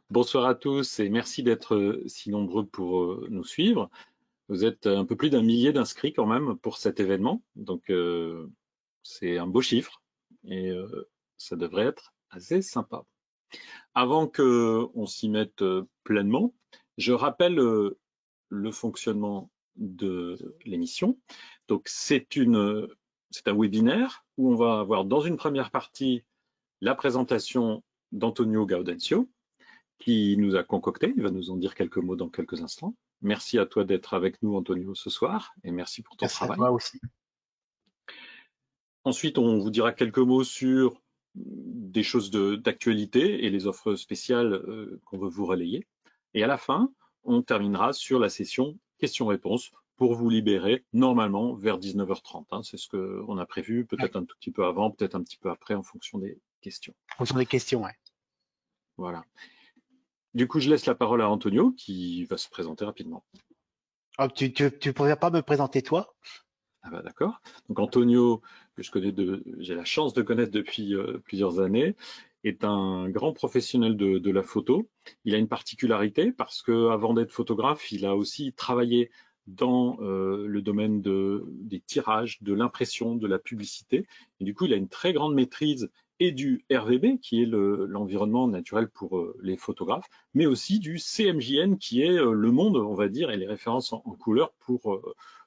Bonsoir à tous et merci d'être si nombreux pour nous suivre. Vous êtes un peu plus d'un millier d'inscrits quand même pour cet événement, donc c'est un beau chiffre et ça devrait être assez sympa. Avant qu'on s'y mette pleinement, je rappelle le fonctionnement de l'émission. Donc c'est un webinaire où on va avoir dans une première partie la présentation d'Antonio Gaudencio, qui nous a concocté. Il va nous en dire quelques mots dans quelques instants. Merci à toi d'être avec nous, Antonio, ce soir, et merci pour ton Merci à travail. toi aussi. Ensuite, on vous dira quelques mots sur des choses d'actualité et les offres spéciales qu'on veut vous relayer. Et à la fin, on terminera sur la session questions-réponses pour vous libérer normalement vers 19h30. Hein. C'est ce qu'on a prévu, Ouais. peut-être un tout petit peu avant, peut-être un petit peu après en fonction des questions. En fonction des questions, ouais. Voilà. Du coup, je laisse la parole à Antonio qui va se présenter rapidement. Oh, tu pourrais pas me présenter toi? Ah bah d'accord. Donc Antonio, que j'ai la chance de connaître depuis plusieurs années, est un grand professionnel de la photo. Il a une particularité parce que avant d'être photographe, il a aussi travaillé dans le domaine des tirages, de l'impression, de la publicité. Et du coup, il a une très grande maîtrise et du RVB, qui est l'environnement naturel pour les photographes, mais aussi du CMJN, qui est le monde, on va dire, et les références en couleur pour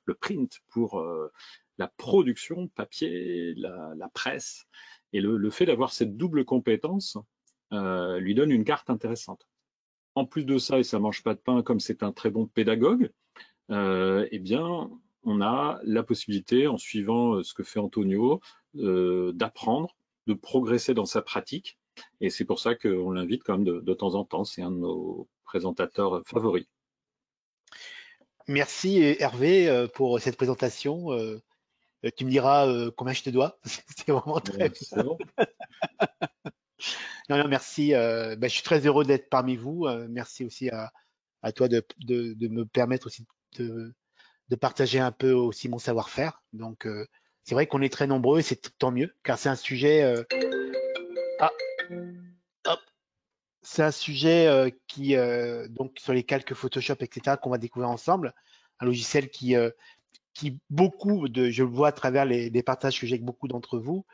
le print, pour la production papier, la presse. Et le fait d'avoir cette double compétence lui donne une carte intéressante. En plus de ça, et ça mange pas de pain, comme c'est un très bon pédagogue, eh bien, on a la possibilité, en suivant ce que fait Antonio, d'apprendre, de progresser dans sa pratique. Et c'est pour ça qu'on l'invite quand même de temps en temps. C'est un de nos présentateurs favoris. Merci Hervé pour cette présentation. Tu me diras combien je te dois. C'est vraiment très C'est bien. bon. Non, non, merci. Je suis très heureux d'être parmi vous. Merci aussi à toi de me permettre aussi de partager un peu aussi mon savoir-faire. Donc, c'est vrai qu'on est très nombreux et c'est tant mieux, car c'est un sujet. Ah, hop, c'est un sujet qui, donc, sur les calques Photoshop, etc., qu'on va découvrir ensemble. Un logiciel qui beaucoup je le vois à travers les partages que j'ai avec beaucoup d'entre vous,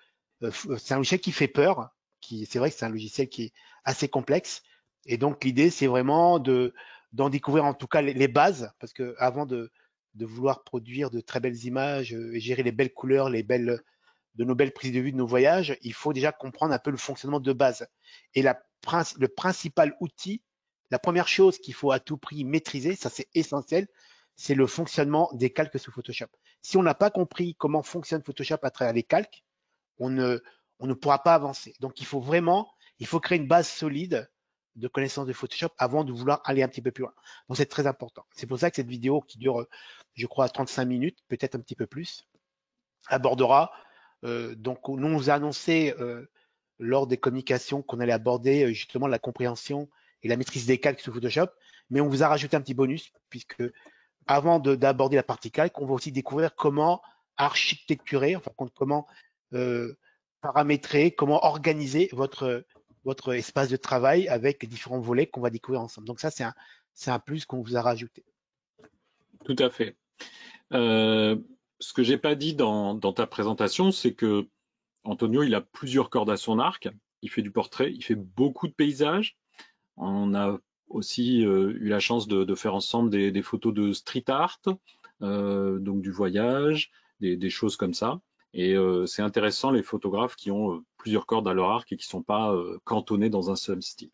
c'est un logiciel qui fait peur. C'est vrai que c'est un logiciel qui est assez complexe. Et donc, l'idée, c'est vraiment d'en découvrir en tout cas les bases, parce que avant de vouloir produire de très belles images et gérer les belles couleurs, de nos belles prises de vue de nos voyages, il faut déjà comprendre un peu le fonctionnement de base. Et le principal outil, la première chose qu'il faut à tout prix maîtriser, ça c'est essentiel, c'est le fonctionnement des calques sous Photoshop. Si on n'a pas compris comment fonctionne Photoshop à travers les calques, on ne, on ne pourra pas avancer. Donc il faut créer une base solide de connaissance de Photoshop avant de vouloir aller un petit peu plus loin. Donc c'est très important. C'est pour ça que cette vidéo qui dure, je crois, 35 minutes, peut-être un petit peu plus, abordera. Donc, nous, on vous a annoncé lors des communications qu'on allait aborder justement la compréhension et la maîtrise des calques sous Photoshop, mais on vous a rajouté un petit bonus, puisque avant d'aborder la partie calque, on va aussi découvrir comment architecturer, enfin, comment euh, paramétrer, comment organiser votre espace de travail avec les différents volets qu'on va découvrir ensemble. Donc ça, c'est un plus qu'on vous a rajouté. Tout à fait. Euh, Ce que j'ai pas dit dans ta présentation, c'est que Antonio, il a plusieurs cordes à son arc. Il fait du portrait, il fait beaucoup de paysages. On a aussi eu la chance de faire ensemble des photos de street art, donc du voyage, des choses comme ça. Et c'est intéressant les photographes qui ont plusieurs cordes à leur arc et qui sont pas cantonnés dans un seul style.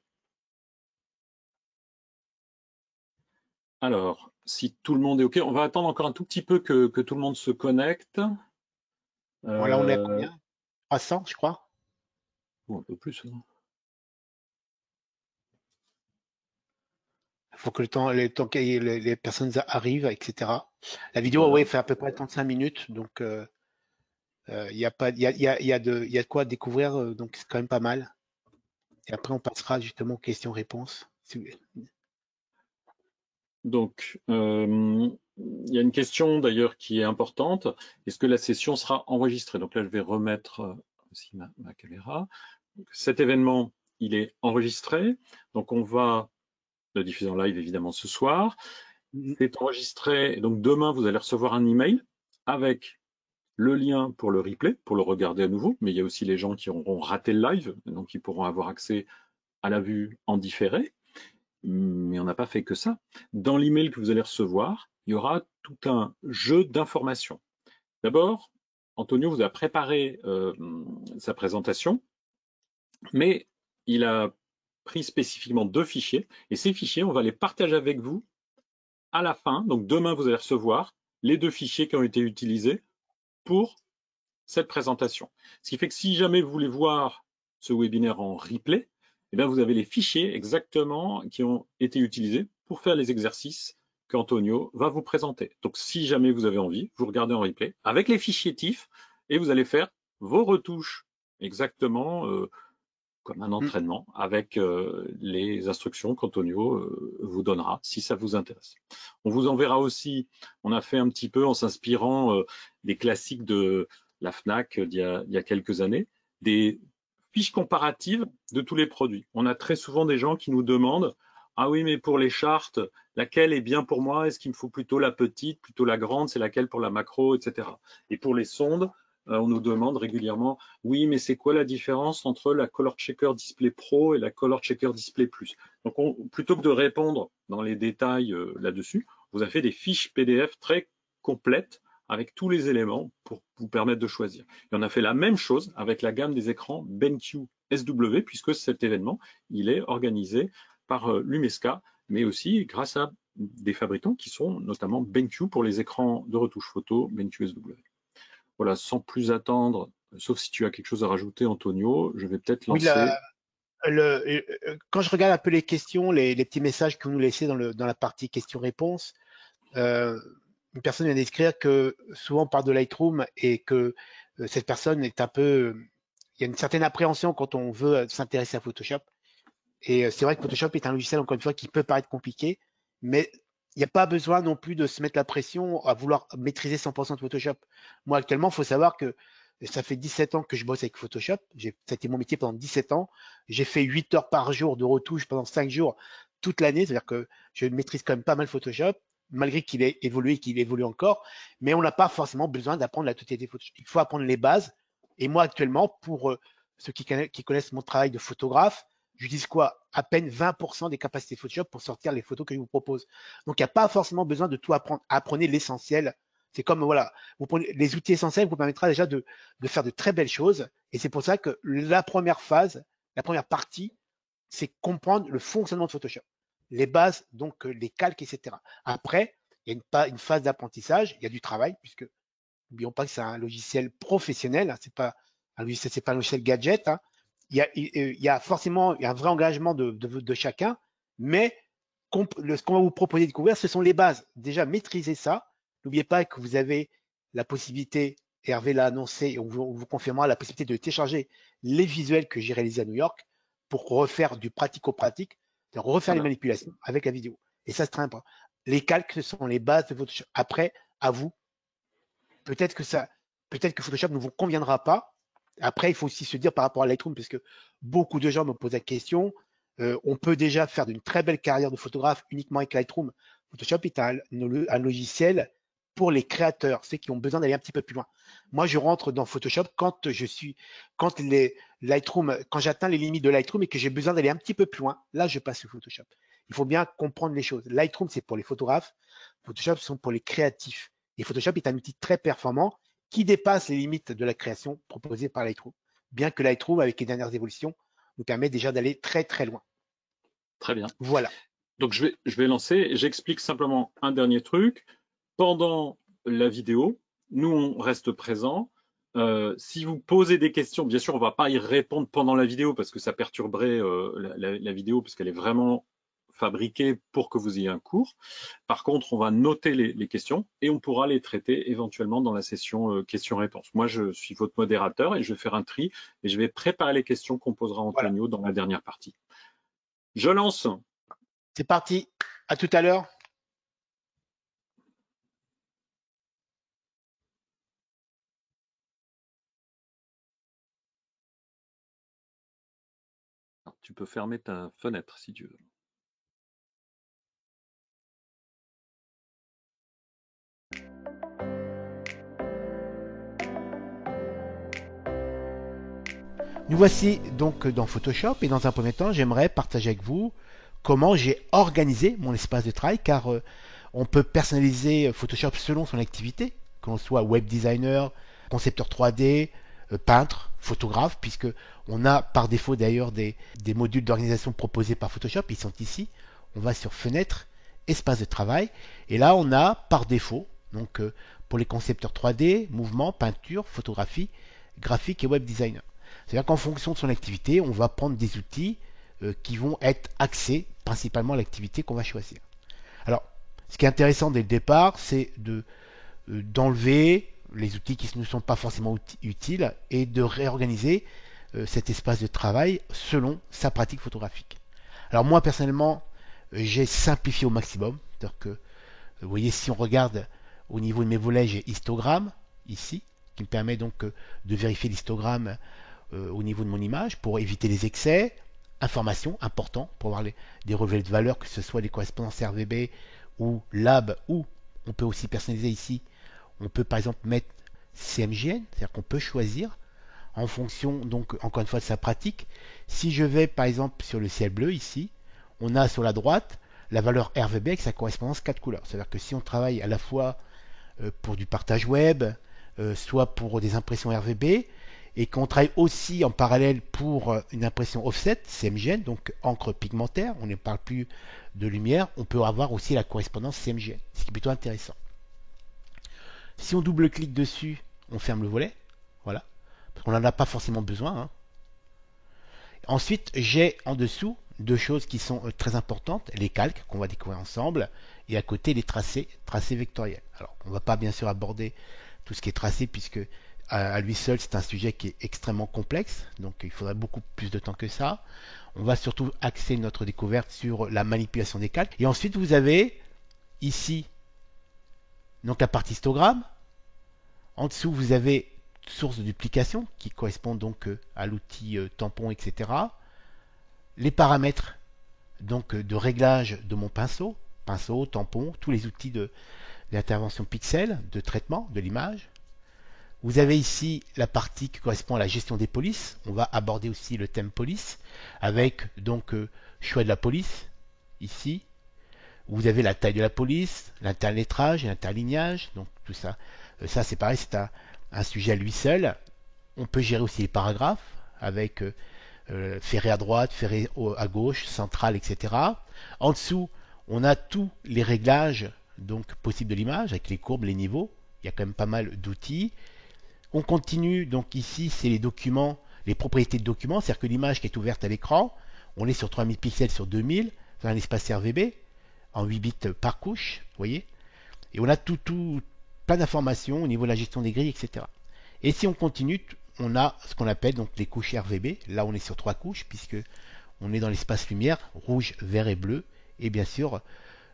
Alors, si tout le monde est OK, on va attendre encore un tout petit peu que tout le monde se connecte. Bon, là, on est à Euh, combien? 300, je crois. ou un peu plus. Hein. Il faut que le temps que les personnes arrivent, etc. La vidéo, Voilà. ouais, fait à peu près 35 minutes, donc il y a pas, il y a de quoi découvrir, donc c'est quand même pas mal. Et après, on passera justement aux questions-réponses. Donc, il y a une question d'ailleurs qui est importante. Est-ce que la session sera enregistrée? Donc là, je vais remettre aussi ma caméra. Donc, cet événement, il est enregistré. Donc, on va le diffuser en live évidemment ce soir. C'est enregistré. Donc, demain, vous allez recevoir un email avec le lien pour le replay, pour le regarder à nouveau. Mais il y a aussi les gens qui auront raté le live, donc ils pourront avoir accès à la vue en différé. Mais on n'a pas fait que ça. Dans l'email que vous allez recevoir, il y aura tout un jeu d'informations. D'abord, Antonio vous a préparé sa présentation, mais il a pris spécifiquement 2 fichiers, et ces fichiers, on va les partager avec vous à la fin. Donc demain, vous allez recevoir les 2 fichiers qui ont été utilisés pour cette présentation. Ce qui fait que si jamais vous voulez voir ce webinaire en replay, eh bien vous avez les fichiers exactement qui ont été utilisés pour faire les exercices qu'Antonio va vous présenter. Donc si jamais vous avez envie, vous regardez en replay avec les fichiers TIFF et vous allez faire vos retouches exactement comme un entraînement avec les instructions qu'Antonio vous donnera si ça vous intéresse. On vous enverra aussi, on a fait un petit peu en s'inspirant des classiques de la FNAC il y a quelques années, des fiches comparatives de tous les produits. On a très souvent des gens qui nous demandent ah oui, mais pour les chartes, laquelle est bien pour moi? Est-ce qu'il me faut plutôt la petite, plutôt la grande? C'est laquelle pour la macro, etc. Et pour les sondes, on nous demande régulièrement oui, mais c'est quoi la différence entre la Color Checker Display Pro et la Color Checker Display Plus? Donc, plutôt que de répondre dans les détails là-dessus, vous avez fait des fiches PDF très complètes avec tous les éléments pour vous permettre de choisir. Et on a fait la même chose avec la gamme des écrans BenQ SW, puisque cet événement, il est organisé par l'UMESCA, mais aussi grâce à des fabricants qui sont notamment BenQ pour les écrans de retouche photo, BenQ SW. Voilà, sans plus attendre, sauf si tu as quelque chose à rajouter, Antonio, je vais peut-être Oui, lancer. quand je regarde un peu les questions, les petits messages que vous nous laissez dans la partie questions-réponses, une personne vient d'écrire que souvent on parle de Lightroom et que cette personne est un peu. Il y a une certaine appréhension quand on veut s'intéresser à Photoshop. Et c'est vrai que Photoshop est un logiciel, encore une fois, qui peut paraître compliqué, mais il n'y a pas besoin non plus de se mettre la pression à vouloir maîtriser 100% de Photoshop. Moi, actuellement, il faut savoir que ça fait 17 ans que je bosse avec Photoshop. C'était mon métier pendant 17 ans. J'ai fait 8 heures par jour de retouche pendant 5 jours toute l'année. C'est-à-dire que je maîtrise quand même pas mal Photoshop, malgré qu'il ait évolué et qu'il évolue encore. Mais on n'a pas forcément besoin d'apprendre la totalité de Photoshop. Il faut apprendre les bases. Et moi, actuellement, pour ceux qui connaissent mon travail de photographe, j'utilise quoi? À peine 20% des capacités Photoshop pour sortir les photos que je vous propose. Donc, il n'y a pas forcément besoin de tout apprendre. Apprenez l'essentiel. C'est comme, voilà, vous prenez les outils essentiels vous permettra déjà de faire de très belles choses. Et c'est pour ça que la première phase, la première partie, c'est comprendre le fonctionnement de Photoshop. Les bases, donc les calques, etc. Après, il y a une phase d'apprentissage, il y a du travail, puisque n'oublions pas que c'est un logiciel professionnel, hein, c'est pas un logiciel, c'est pas un logiciel gadget, hein. Il y a forcément un vrai engagement de chacun, mais ce qu'on va vous proposer de découvrir, ce sont les bases. Déjà, maîtrisez ça. N'oubliez pas que vous avez la possibilité, Hervé l'a annoncé, et on vous confirmera la possibilité de télécharger les visuels que j'ai réalisés à New York pour refaire du pratico-pratique, refaire les Voilà. manipulations avec la vidéo. Et ça, c'est très important. Les calques, ce sont les bases de votre. Après, à vous, peut-être que Photoshop ne vous conviendra pas. Après, il faut aussi se dire par rapport à Lightroom, parce que beaucoup de gens me posent la question. On peut déjà faire d'une très belle carrière de photographe uniquement avec Lightroom. Photoshop est un logiciel pour les créateurs, ceux qui ont besoin d'aller un petit peu plus loin. Moi, je rentre dans Photoshop quand quand j'atteins les limites de Lightroom et que j'ai besoin d'aller un petit peu plus loin. Là, je passe sur Photoshop. Il faut bien comprendre les choses. Lightroom, c'est pour les photographes. Photoshop, sont pour les créatifs. Et Photoshop est un outil très performant qui dépasse les limites de la création proposée par Lightroom. Bien que Lightroom, avec les dernières évolutions, nous permet déjà d'aller très très loin. Très bien. Voilà. Donc, je vais lancer. J'explique simplement un dernier truc. Pendant la vidéo, nous, on reste présent. Si vous posez des questions, bien sûr, on ne va pas y répondre pendant la vidéo parce que ça perturberait la vidéo parce qu'elle est vraiment fabriquée pour que vous ayez un cours. Par contre, on va noter les questions et on pourra les traiter éventuellement dans la session questions-réponses. Moi, je suis votre modérateur et je vais faire un tri et je vais préparer les questions qu'on posera à Voilà. Antonio dans la dernière partie. Je lance. C'est parti. À tout à l'heure. Tu tu peux fermer ta fenêtre si tu veux. Nous voici donc dans Photoshop et dans un premier temps, j'aimerais partager avec vous comment j'ai organisé mon espace de travail car on peut personnaliser Photoshop selon son activité, que l'on soit web designer, concepteur 3D, peintre, photographe, puisque on a par défaut d'ailleurs des modules d'organisation proposés par Photoshop, ils sont ici. On va sur Fenêtre, espace de travail, et là on a par défaut, donc pour les concepteurs 3D, mouvement, peinture, photographie, graphique et web designer. C'est-à-dire qu'en fonction de son activité, on va prendre des outils qui vont être axés principalement à l'activité qu'on va choisir. Alors, ce qui est intéressant dès le départ, c'est d'enlever les outils qui ne sont pas forcément utiles et de réorganiser cet espace de travail selon sa pratique photographique. Alors moi personnellement, j'ai simplifié au maximum. C'est-à-dire que, vous voyez, si on regarde au niveau de mes volets, j'ai histogramme ici, qui me permet donc de vérifier l'histogramme au niveau de mon image pour éviter les excès. Information, important, pour avoir des relevés de valeur, que ce soit des correspondances RVB ou lab, ou on peut aussi personnaliser ici. On peut par exemple mettre CMJN, c'est-à-dire qu'on peut choisir en fonction, donc encore une fois, de sa pratique. Si je vais par exemple sur le ciel bleu ici, on a sur la droite la valeur RVB avec sa correspondance 4 couleurs. C'est-à-dire que si on travaille à la fois pour du partage web, soit pour des impressions RVB, et qu'on travaille aussi en parallèle pour une impression offset, CMJN, donc encre pigmentaire, on ne parle plus de lumière, on peut avoir aussi la correspondance CMJN, ce qui est plutôt intéressant. Si on double-clique dessus, on ferme le volet, voilà, parce qu'on n'en a pas forcément besoin. Hein. Ensuite, j'ai en dessous deux choses qui sont très importantes, les calques qu'on va découvrir ensemble, et à côté les tracés vectoriels. Alors, on ne va pas bien sûr aborder tout ce qui est tracé, puisque à lui seul, c'est un sujet qui est extrêmement complexe, donc il faudrait beaucoup plus de temps que ça. On va surtout axer notre découverte sur la manipulation des calques. Et ensuite, vous avez ici donc la partie histogramme. En dessous, vous avez source de duplication qui correspond donc à l'outil tampon, etc. Les paramètres donc de réglage de mon pinceau, tampon, tous les outils d'intervention pixel, de traitement de l'image. Vous avez ici la partie qui correspond à la gestion des polices. On va aborder aussi le thème police avec donc choix de la police ici. Vous avez la taille de la police, l'interlettrage et l'interlignage. Donc tout ça, ça c'est pareil, c'est un sujet à lui seul. On peut gérer aussi les paragraphes avec ferré à droite, ferré à gauche, central, etc. En dessous, on a tous les réglages donc possibles de l'image avec les courbes, les niveaux. Il y a quand même pas mal d'outils. On continue, donc ici, c'est les documents, les propriétés de documents, c'est-à-dire que l'image qui est ouverte à l'écran, on est sur 3000 pixels sur 2000, dans un espace RVB, en 8 bits par couche, vous voyez. Et on a plein d'informations au niveau de la gestion des grilles, etc. Et si on continue, on a ce qu'on appelle donc les couches RVB. Là, on est sur 3 couches, puisque on est dans l'espace lumière, rouge, vert et bleu, et bien sûr,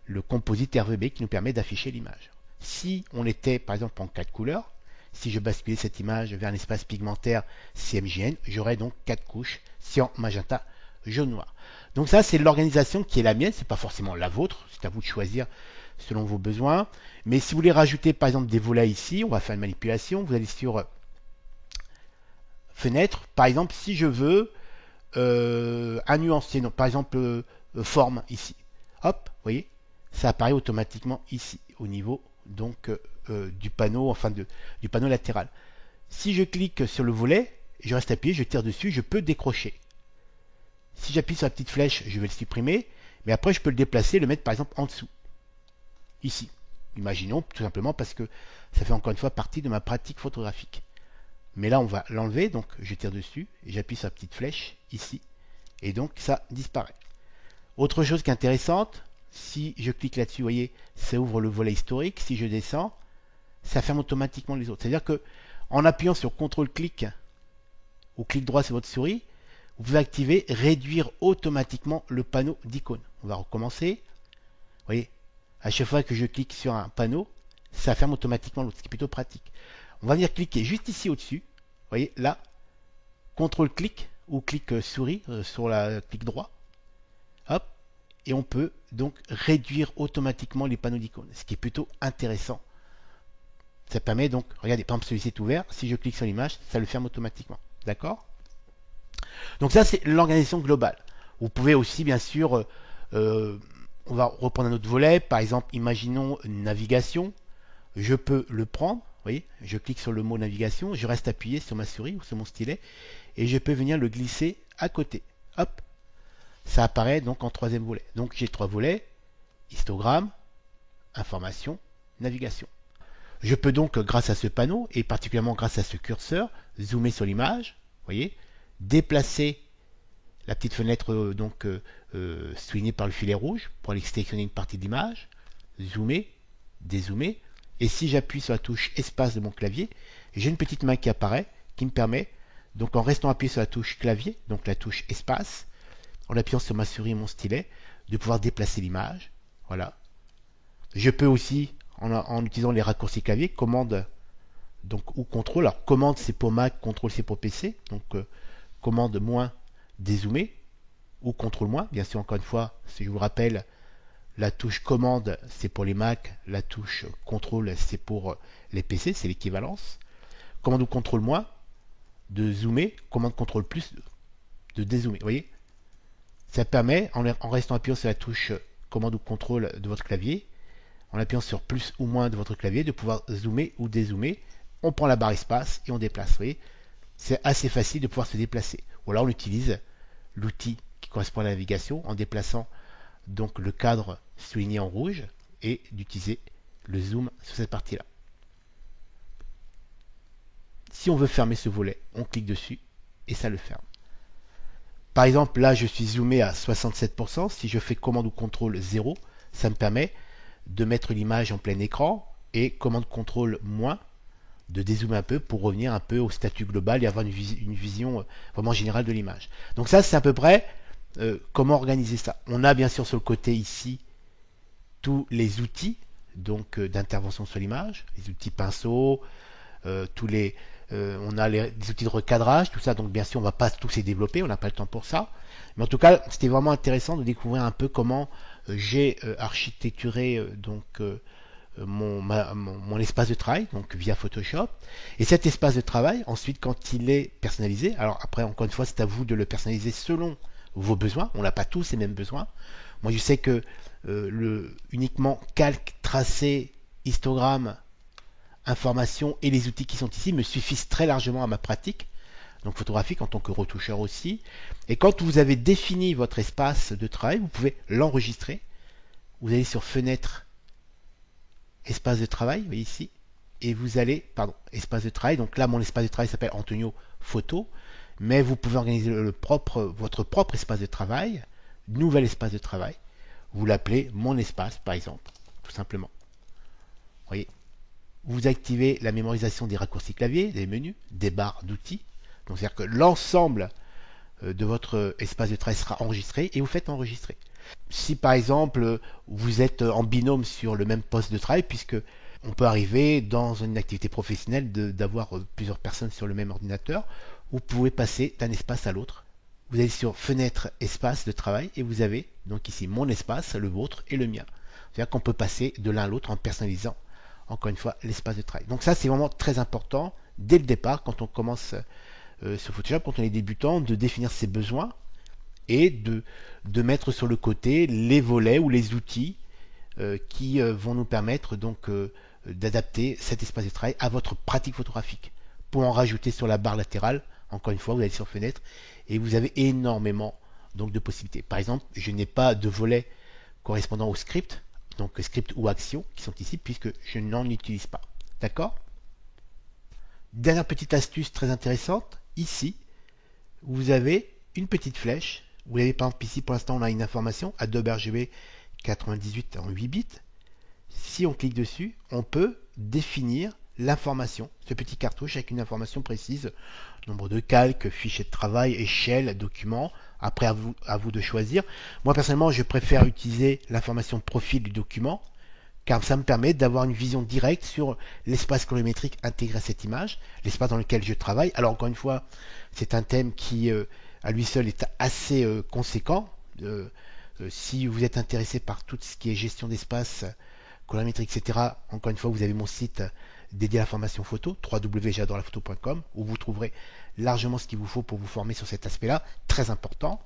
le composite RVB qui nous permet d'afficher l'image. Si on était, par exemple, en 4 couleurs, si je basculais cette image vers un espace pigmentaire CMJN, j'aurais donc 4 couches, cyan, magenta, jaune, noir. Donc ça, c'est l'organisation qui est la mienne, c'est pas forcément la vôtre, c'est à vous de choisir selon vos besoins. Mais si vous voulez rajouter par exemple des volets ici, on va faire une manipulation, vous allez sur Fenêtre, par exemple, si je veux un nuancier, donc par exemple forme ici, hop, vous voyez, ça apparaît automatiquement ici, au niveau donc du panneau, enfin du panneau latéral. Si je clique sur le volet, je reste appuyé, je tire dessus, je peux décrocher. Si j'appuie sur la petite flèche, je vais le supprimer, mais après je peux le déplacer, le mettre par exemple en dessous, ici. Imaginons tout simplement parce que ça fait encore une fois partie de ma pratique photographique. Mais là on va l'enlever, donc je tire dessus et j'appuie sur la petite flèche ici, et donc ça disparaît. Autre chose qui est intéressante, si je clique là-dessus, vous voyez, ça ouvre le volet historique. Si je descends, ça ferme automatiquement les autres. C'est-à-dire que en appuyant sur CTRL-clic ou clic droit sur votre souris, vous pouvez activer réduire automatiquement le panneau d'icônes. On va recommencer. Vous voyez, à chaque fois que je clique sur un panneau, ça ferme automatiquement l'autre, ce qui est plutôt pratique. On va venir cliquer juste ici au-dessus. Vous voyez, là, CTRL-clic, ou clic souris sur la clic droit. Hop, et on peut donc réduire automatiquement les panneaux d'icônes, ce qui est plutôt intéressant. Ça permet donc, regardez, par exemple celui-ci est ouvert, si je clique sur l'image, ça le ferme automatiquement. D'accord? Donc ça c'est l'organisation globale. Vous pouvez aussi bien sûr, on va reprendre un autre volet, par exemple imaginons navigation, je peux le prendre, vous voyez, je clique sur le mot navigation, je reste appuyé sur ma souris ou sur mon stylet, et je peux venir le glisser à côté. Hop, ça apparaît donc en troisième volet. Donc j'ai trois volets, histogramme, information, navigation. Je peux donc, grâce à ce panneau, et particulièrement grâce à ce curseur, zoomer sur l'image, voyez, déplacer la petite fenêtre soulignée par le filet rouge pour aller sélectionner une partie de l'image, zoomer, dézoomer, et si j'appuie sur la touche espace de mon clavier, j'ai une petite main qui apparaît, qui me permet, donc en restant appuyé sur la touche clavier, donc la touche espace, en appuyant sur ma souris et mon stylet, de pouvoir déplacer l'image. Voilà. Je peux aussi, en utilisant les raccourcis clavier, commande donc, ou contrôle. Alors, commande c'est pour Mac, contrôle c'est pour PC. Donc, commande moins dézoomer, ou contrôle moins. Bien sûr, encore une fois, si je vous rappelle, la touche commande c'est pour les Mac, la touche contrôle c'est pour les PC, c'est l'équivalence. Commande ou contrôle moins de zoomer, commande contrôle plus de dézoomer. Vous voyez, ça permet, en restant appuyé sur la touche commande ou contrôle de votre clavier, en appuyant sur plus ou moins de votre clavier, de pouvoir zoomer ou dézoomer. On prend la barre espace et on déplace. Vous voyez, c'est assez facile de pouvoir se déplacer. Ou alors on utilise l'outil qui correspond à la navigation en déplaçant donc le cadre souligné en rouge et d'utiliser le zoom sur cette partie-là. Si on veut fermer ce volet, on clique dessus et ça le ferme. Par exemple, là je suis zoomé à 67%. Si je fais commande ou contrôle 0, ça me permet de mettre l'image en plein écran et commande contrôle moins de dézoomer un peu pour revenir un peu au statut global et avoir une vision vraiment générale de l'image. Donc ça c'est à peu près comment organiser ça. On a bien sûr sur le côté ici tous les outils donc d'intervention sur l'image, les outils pinceau, on a les outils de recadrage, tout ça, donc bien sûr on ne va pas tous les développer, on n'a pas le temps pour ça. Mais en tout cas, c'était vraiment intéressant de découvrir un peu comment j'ai architecturé mon espace de travail, donc via Photoshop. Et cet espace de travail, ensuite, quand il est personnalisé, alors après, encore une fois, c'est à vous de le personnaliser selon vos besoins. On n'a pas tous les mêmes besoins. Moi, je sais que uniquement calque, tracé, histogramme, information et les outils qui sont ici me suffisent très largement à ma pratique, donc photographique en tant que retoucheur aussi. Et quand vous avez défini votre espace de travail, vous pouvez l'enregistrer. Vous allez sur Fenêtre, espace de travail, vous voyez ici, et vous allez, espace de travail. Donc là, mon espace de travail s'appelle Antonio Photo, mais vous pouvez organiser votre propre espace de travail, nouvel espace de travail. Vous l'appelez mon espace, par exemple, tout simplement. Vous voyez, vous activez la mémorisation des raccourcis clavier, des menus, des barres d'outils. Donc c'est-à-dire que l'ensemble de votre espace de travail sera enregistré et vous faites enregistrer. Si par exemple vous êtes en binôme sur le même poste de travail, puisque on peut arriver dans une activité professionnelle d'avoir plusieurs personnes sur le même ordinateur, vous pouvez passer d'un espace à l'autre. Vous allez sur Fenêtre, espace de travail et vous avez donc ici mon espace, le vôtre et le mien. C'est-à-dire qu'on peut passer de l'un à l'autre en personnalisant encore une fois l'espace de travail. Donc ça c'est vraiment très important dès le départ quand on commence sur Photoshop, quand on est débutant, de définir ses besoins et de mettre sur le côté les volets ou les outils qui vont nous permettre donc d'adapter cet espace de travail à votre pratique photographique. Pour en rajouter sur la barre latérale, encore une fois, vous allez sur Fenêtre et vous avez énormément donc de possibilités. Par exemple, je n'ai pas de volet correspondant au script, donc script ou action qui sont ici puisque je n'en utilise pas. D'accord? Dernière petite astuce très intéressante, ici, vous avez une petite flèche. Vous avez par exemple ici, pour l'instant, on a une information Adobe RGB 98 en 8 bits. Si on clique dessus, on peut définir l'information, ce petit cartouche avec une information précise, nombre de calques, fichier de travail, échelle, document. Après, à vous de choisir. Moi, personnellement, je préfère utiliser l'information profil du document, car ça me permet d'avoir une vision directe sur l'espace colorimétrique intégré à cette image, l'espace dans lequel je travaille. Alors, encore une fois, c'est un thème qui à lui seul est assez conséquent. Si vous êtes intéressé par tout ce qui est gestion d'espace, colorimétrie, etc., encore une fois, vous avez mon site dédié à la formation photo, www.j'adorelaphoto.com, où vous trouverez largement ce qu'il vous faut pour vous former sur cet aspect-là, très important.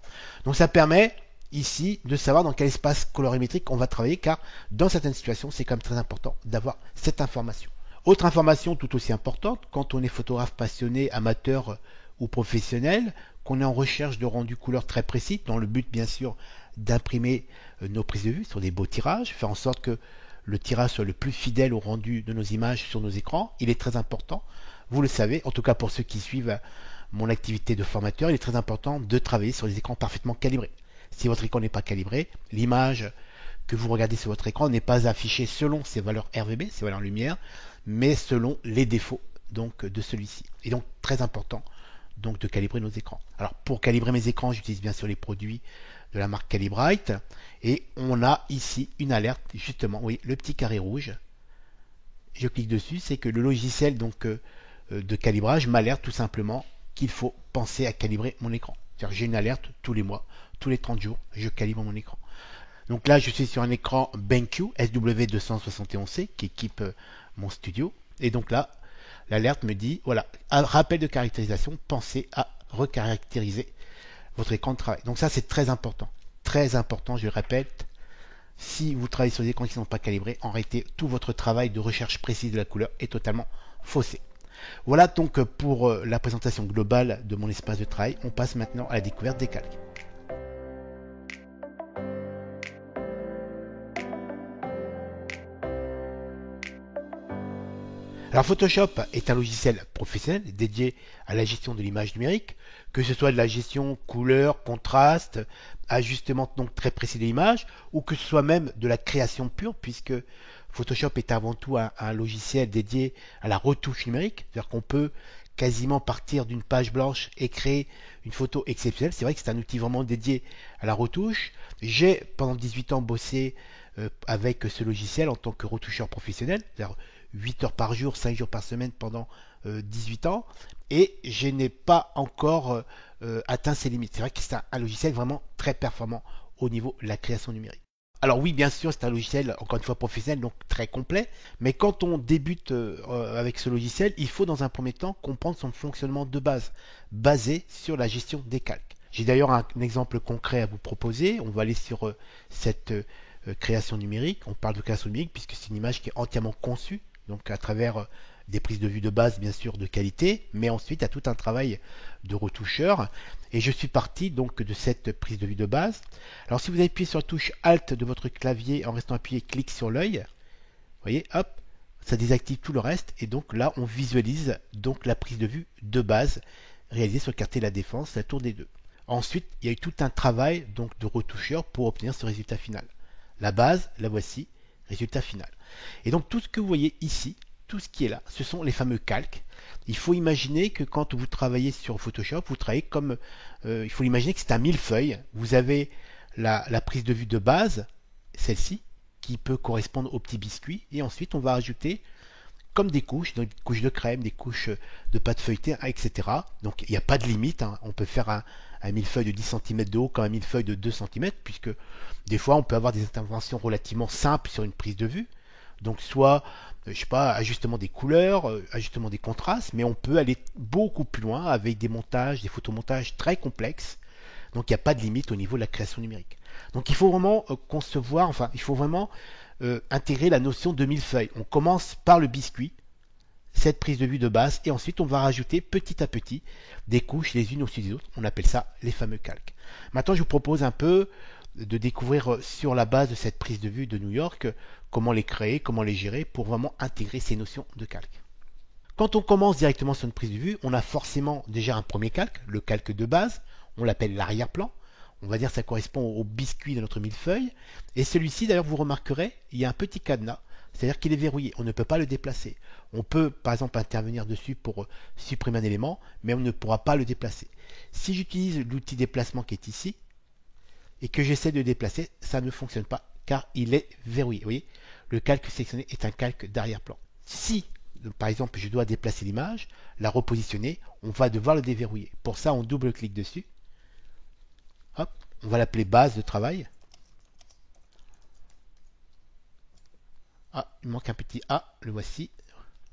Donc ça permet ici de savoir dans quel espace colorimétrique on va travailler, car dans certaines situations, c'est quand même très important d'avoir cette information. Autre information tout aussi importante, quand on est photographe passionné, amateur ou professionnel, qu'on est en recherche de rendu couleur très précis, dans le but bien sûr d'imprimer nos prises de vue sur des beaux tirages, faire en sorte que le tirage soit le plus fidèle au rendu de nos images sur nos écrans, il est très important, vous le savez, en tout cas pour ceux qui suivent mon activité de formateur, il est très important de travailler sur des écrans parfaitement calibrés. Si votre écran n'est pas calibré, l'image que vous regardez sur votre écran n'est pas affichée selon ses valeurs RVB, ses valeurs lumière, mais selon les défauts donc de celui-ci. Et donc très important donc de calibrer nos écrans. Alors pour calibrer mes écrans, j'utilise bien sûr les produits de la marque Calibrite et on a ici une alerte justement, oui, le petit carré rouge. Je clique dessus, c'est que le logiciel donc de calibrage m'alerte tout simplement qu'il faut penser à calibrer mon écran. C'est-à-dire j'ai une alerte tous les mois, tous les 30 jours, je calibre mon écran. Donc là, je suis sur un écran BenQ SW271C qui équipe mon studio. Et donc là, l'alerte me dit, voilà, rappel de caractérisation, pensez à recaractériser votre écran de travail. Donc ça, c'est très important. Très important, je le répète. Si vous travaillez sur des écrans qui ne sont pas calibrés, en réalité, tout votre travail de recherche précise de la couleur est totalement faussé. Voilà donc pour la présentation globale de mon espace de travail. On passe maintenant à la découverte des calques. Alors Photoshop est un logiciel professionnel dédié à la gestion de l'image numérique, que ce soit de la gestion couleur, contraste, ajustement donc très précis de l'image, ou que ce soit même de la création pure, puisque Photoshop est avant tout un logiciel dédié à la retouche numérique, c'est-à-dire qu'on peut quasiment partir d'une page blanche et créer une photo exceptionnelle. C'est vrai que c'est un outil vraiment dédié à la retouche. J'ai pendant 18 ans bossé avec ce logiciel en tant que retoucheur professionnel, c'est-à-dire 8 heures par jour, 5 jours par semaine pendant 18 ans, et je n'ai pas encore atteint ses limites. C'est vrai que c'est un logiciel vraiment très performant au niveau de la création numérique. Alors oui, bien sûr, c'est un logiciel, encore une fois, professionnel, donc très complet, mais quand on débute avec ce logiciel, il faut dans un premier temps comprendre son fonctionnement de base, basé sur la gestion des calques. J'ai d'ailleurs un exemple concret à vous proposer. On va aller sur cette création numérique. On parle de création numérique puisque c'est une image qui est entièrement conçue, donc à travers des prises de vue de base bien sûr de qualité, mais ensuite il y a tout un travail de retoucheur. Et je suis parti donc de cette prise de vue de base. Alors si vous appuyez sur la touche Alt de votre clavier en restant appuyé, clic sur l'œil, vous voyez, hop, ça désactive tout le reste. Et donc là on visualise donc la prise de vue de base réalisée sur le quartier de la Défense, la tour des Deux. Ensuite, il y a eu tout un travail donc de retoucheur pour obtenir ce résultat final. La base, la voici, résultat final. Et donc tout ce que vous voyez ici, tout ce qui est là, ce sont les fameux calques. Il faut imaginer que quand vous travaillez sur Photoshop, vous travaillez comme, il faut imaginer que c'est un millefeuille. Vous avez la prise de vue de base, celle-ci, qui peut correspondre au petit biscuit, et ensuite on va ajouter comme des couches de crème, des couches de pâte feuilletée, etc. Donc il n'y a pas de limite, hein. On peut faire un millefeuille de 10 cm de haut comme un millefeuille de 2 cm, puisque des fois on peut avoir des interventions relativement simples sur une prise de vue. Donc soit, je sais pas, ajustement des couleurs, ajustement des contrastes, mais on peut aller beaucoup plus loin avec des montages, des photomontages très complexes. Donc il n'y a pas de limite au niveau de la création numérique. Donc il faut vraiment concevoir, enfin il faut vraiment intégrer la notion de millefeuille. On commence par le biscuit, cette prise de vue de base, et ensuite on va rajouter petit à petit des couches les unes au-dessus des autres. On appelle ça les fameux calques. Maintenant je vous propose un peu de découvrir sur la base de cette prise de vue de New York comment les créer, comment les gérer pour vraiment intégrer ces notions de calque. Quand on commence directement sur une prise de vue, on a forcément déjà un premier calque, le calque de base, on l'appelle l'arrière-plan. On va dire que ça correspond au biscuit de notre millefeuille. Et celui-ci, d'ailleurs, vous remarquerez, il y a un petit cadenas, c'est-à-dire qu'il est verrouillé. On ne peut pas le déplacer. On peut, par exemple, intervenir dessus pour supprimer un élément, mais on ne pourra pas le déplacer. Si j'utilise l'outil déplacement qui est ici, et que j'essaie de déplacer, ça ne fonctionne pas, car il est verrouillé. Vous voyez, le calque sélectionné est un calque d'arrière-plan. Si, par exemple, je dois déplacer l'image, la repositionner, on va devoir le déverrouiller. Pour ça, on double-clique dessus. Hop, on va l'appeler base de travail. Ah, il manque un petit A, le voici,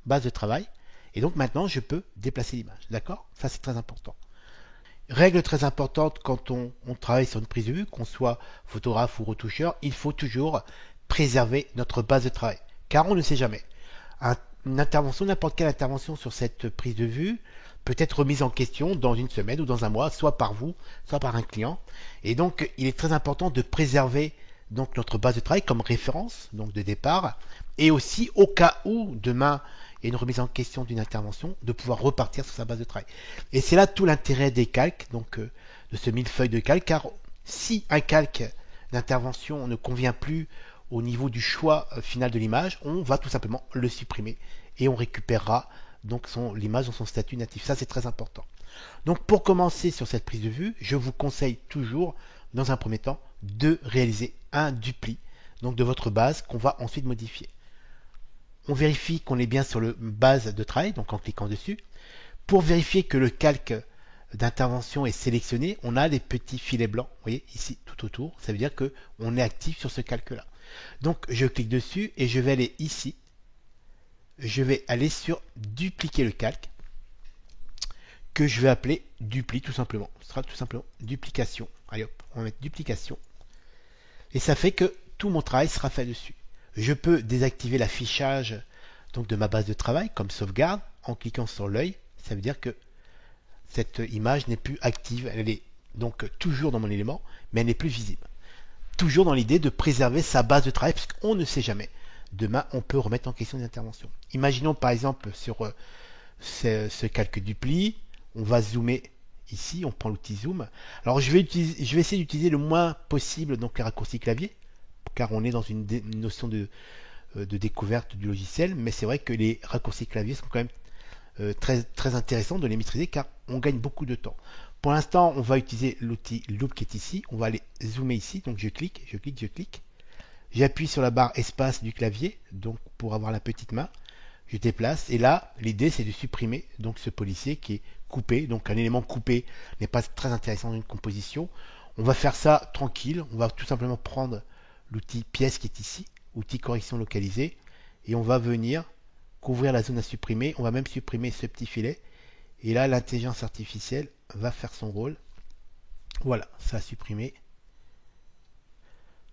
base de travail. Et donc maintenant, je peux déplacer l'image. D'accord? Ça, c'est très important. Règle très importante quand on travaille sur une prise de vue, qu'on soit photographe ou retoucheur, il faut toujours préserver notre base de travail. Car on ne sait jamais. Une intervention, n'importe quelle intervention sur cette prise de vue peut être remise en question dans une semaine ou dans un mois, soit par vous, soit par un client. Et donc, il est très important de préserver donc notre base de travail comme référence, donc de départ, et aussi au cas où demain il y a une remise en question d'une intervention, de pouvoir repartir sur sa base de travail. Et c'est là tout l'intérêt des calques, donc de ce millefeuille de calque, car si un calque d'intervention ne convient plus au niveau du choix final de l'image, on va tout simplement le supprimer et on récupérera donc l'image dans son statut natif. Ça, c'est très important. Donc pour commencer sur cette prise de vue, je vous conseille toujours, dans un premier temps, de réaliser un dupli donc de votre base qu'on va ensuite modifier. On vérifie qu'on est bien sur le base de travail, donc en cliquant dessus. Pour vérifier que le calque d'intervention est sélectionné, on a des petits filets blancs, vous voyez, ici tout autour. Ça veut dire qu'on est actif sur ce calque-là. Donc je clique dessus et je vais aller ici. Je vais aller sur dupliquer le calque, que je vais appeler dupli tout simplement. Ce sera tout simplement duplication. Allez hop, on va mettre duplication. Et ça fait que tout mon travail sera fait dessus. Je peux désactiver l'affichage donc de ma base de travail comme sauvegarde en cliquant sur l'œil. Ça veut dire que cette image n'est plus active. Elle est donc toujours dans mon élément, mais elle n'est plus visible. Toujours dans l'idée de préserver sa base de travail, puisqu'on ne sait jamais. Demain, on peut remettre en question l'intervention. Imaginons par exemple sur ce calque dupli, on va zoomer ici, on prend l'outil zoom. Alors je vais essayer d'utiliser le moins possible donc les raccourcis clavier, car on est dans une notion de découverte du logiciel, mais c'est vrai que les raccourcis clavier sont quand même très, très intéressants de les maîtriser car on gagne beaucoup de temps. Pour l'instant, on va utiliser l'outil loop qui est ici. On va aller zoomer ici. Donc je clique, je clique, je clique. J'appuie sur la barre espace du clavier, donc pour avoir la petite main. Je déplace et là, l'idée c'est de supprimer donc ce policier qui est coupé. Donc un élément coupé n'est pas très intéressant dans une composition. On va faire ça tranquille. On va tout simplement prendre l'outil pièce qui est ici, outil correction localisée, et on va venir couvrir la zone à supprimer. On va même supprimer ce petit filet. Et là, l'intelligence artificielle va faire son rôle. Voilà, ça a supprimé.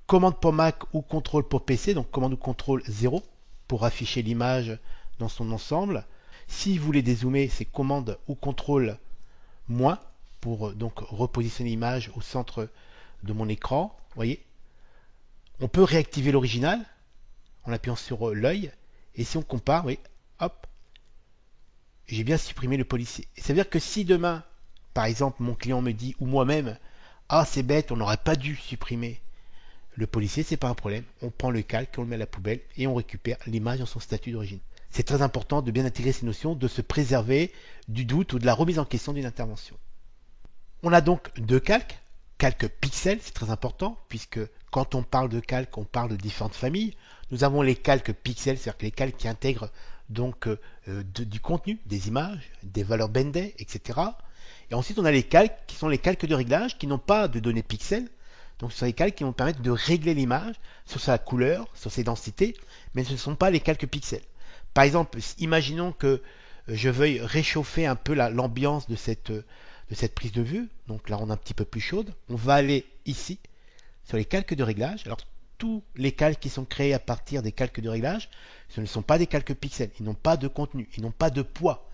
Commande pour Mac ou contrôle pour PC, donc commande ou contrôle 0 pour afficher l'image dans son ensemble. Si vous voulez dézoomer, c'est commande ou contrôle moins pour donc repositionner l'image au centre de mon écran. Vous voyez, on peut réactiver l'original en appuyant sur l'œil. Et si on compare, oui, hop, j'ai bien supprimé le policier. Et ça veut dire que si demain, par exemple, mon client me dit, ou moi-même, ah c'est bête, on n'aurait pas dû supprimer le policier, c'est pas un problème. On prend le calque, on le met à la poubelle et on récupère l'image dans son statut d'origine. C'est très important de bien intégrer ces notions, de se préserver du doute ou de la remise en question d'une intervention. On a donc deux calques. Calque pixel, c'est très important, puisque quand on parle de calque, on parle de différentes familles. Nous avons les calques pixels, c'est-à-dire que les calques qui intègrent donc du contenu, des images, des valeurs bendées, etc. Et ensuite, on a les calques qui sont les calques de réglage, qui n'ont pas de données pixels. Donc, ce sont les calques qui vont permettre de régler l'image sur sa couleur, sur ses densités, mais ce ne sont pas les calques pixels. Par exemple, imaginons que je veuille réchauffer un peu l'ambiance de cette prise de vue, donc la rendre un petit peu plus chaude. On va aller ici, sur les calques de réglage. Alors, tous les calques qui sont créés à partir des calques de réglage, ce ne sont pas des calques pixels, ils n'ont pas de contenu, ils n'ont pas de poids.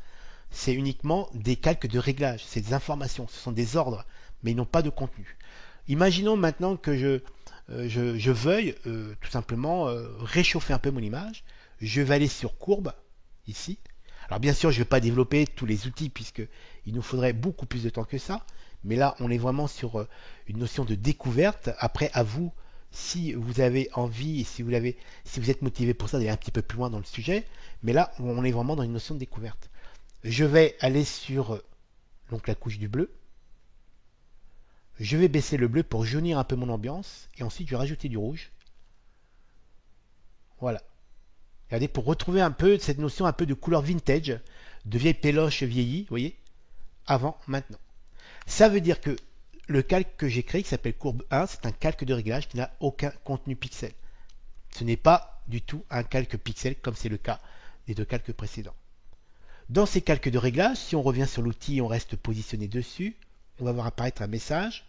C'est uniquement des calques de réglage, c'est des informations, ce sont des ordres, mais ils n'ont pas de contenu. Imaginons maintenant que je veuille tout simplement réchauffer un peu mon image. Je vais aller sur courbe, ici. Alors bien sûr, je ne vais pas développer tous les outils puisqu'il nous faudrait beaucoup plus de temps que ça. Mais là, on est vraiment sur une notion de découverte. Après, à vous, si vous avez envie et si vous êtes motivé pour ça, d'aller un petit peu plus loin dans le sujet. Mais là, on est vraiment dans une notion de découverte. Je vais aller sur donc, la couche du bleu. Je vais baisser le bleu pour jaunir un peu mon ambiance. Et ensuite, je vais rajouter du rouge. Voilà. Regardez, pour retrouver un peu cette notion un peu de couleur vintage, de vieille péloche vieillie, vous voyez, avant, maintenant. Ça veut dire que le calque que j'ai créé qui s'appelle courbe 1, c'est un calque de réglage qui n'a aucun contenu pixel. Ce n'est pas du tout un calque pixel comme c'est le cas des deux calques précédents. Dans ces calques de réglage, si on revient sur l'outil et on reste positionné dessus, on va voir apparaître un message.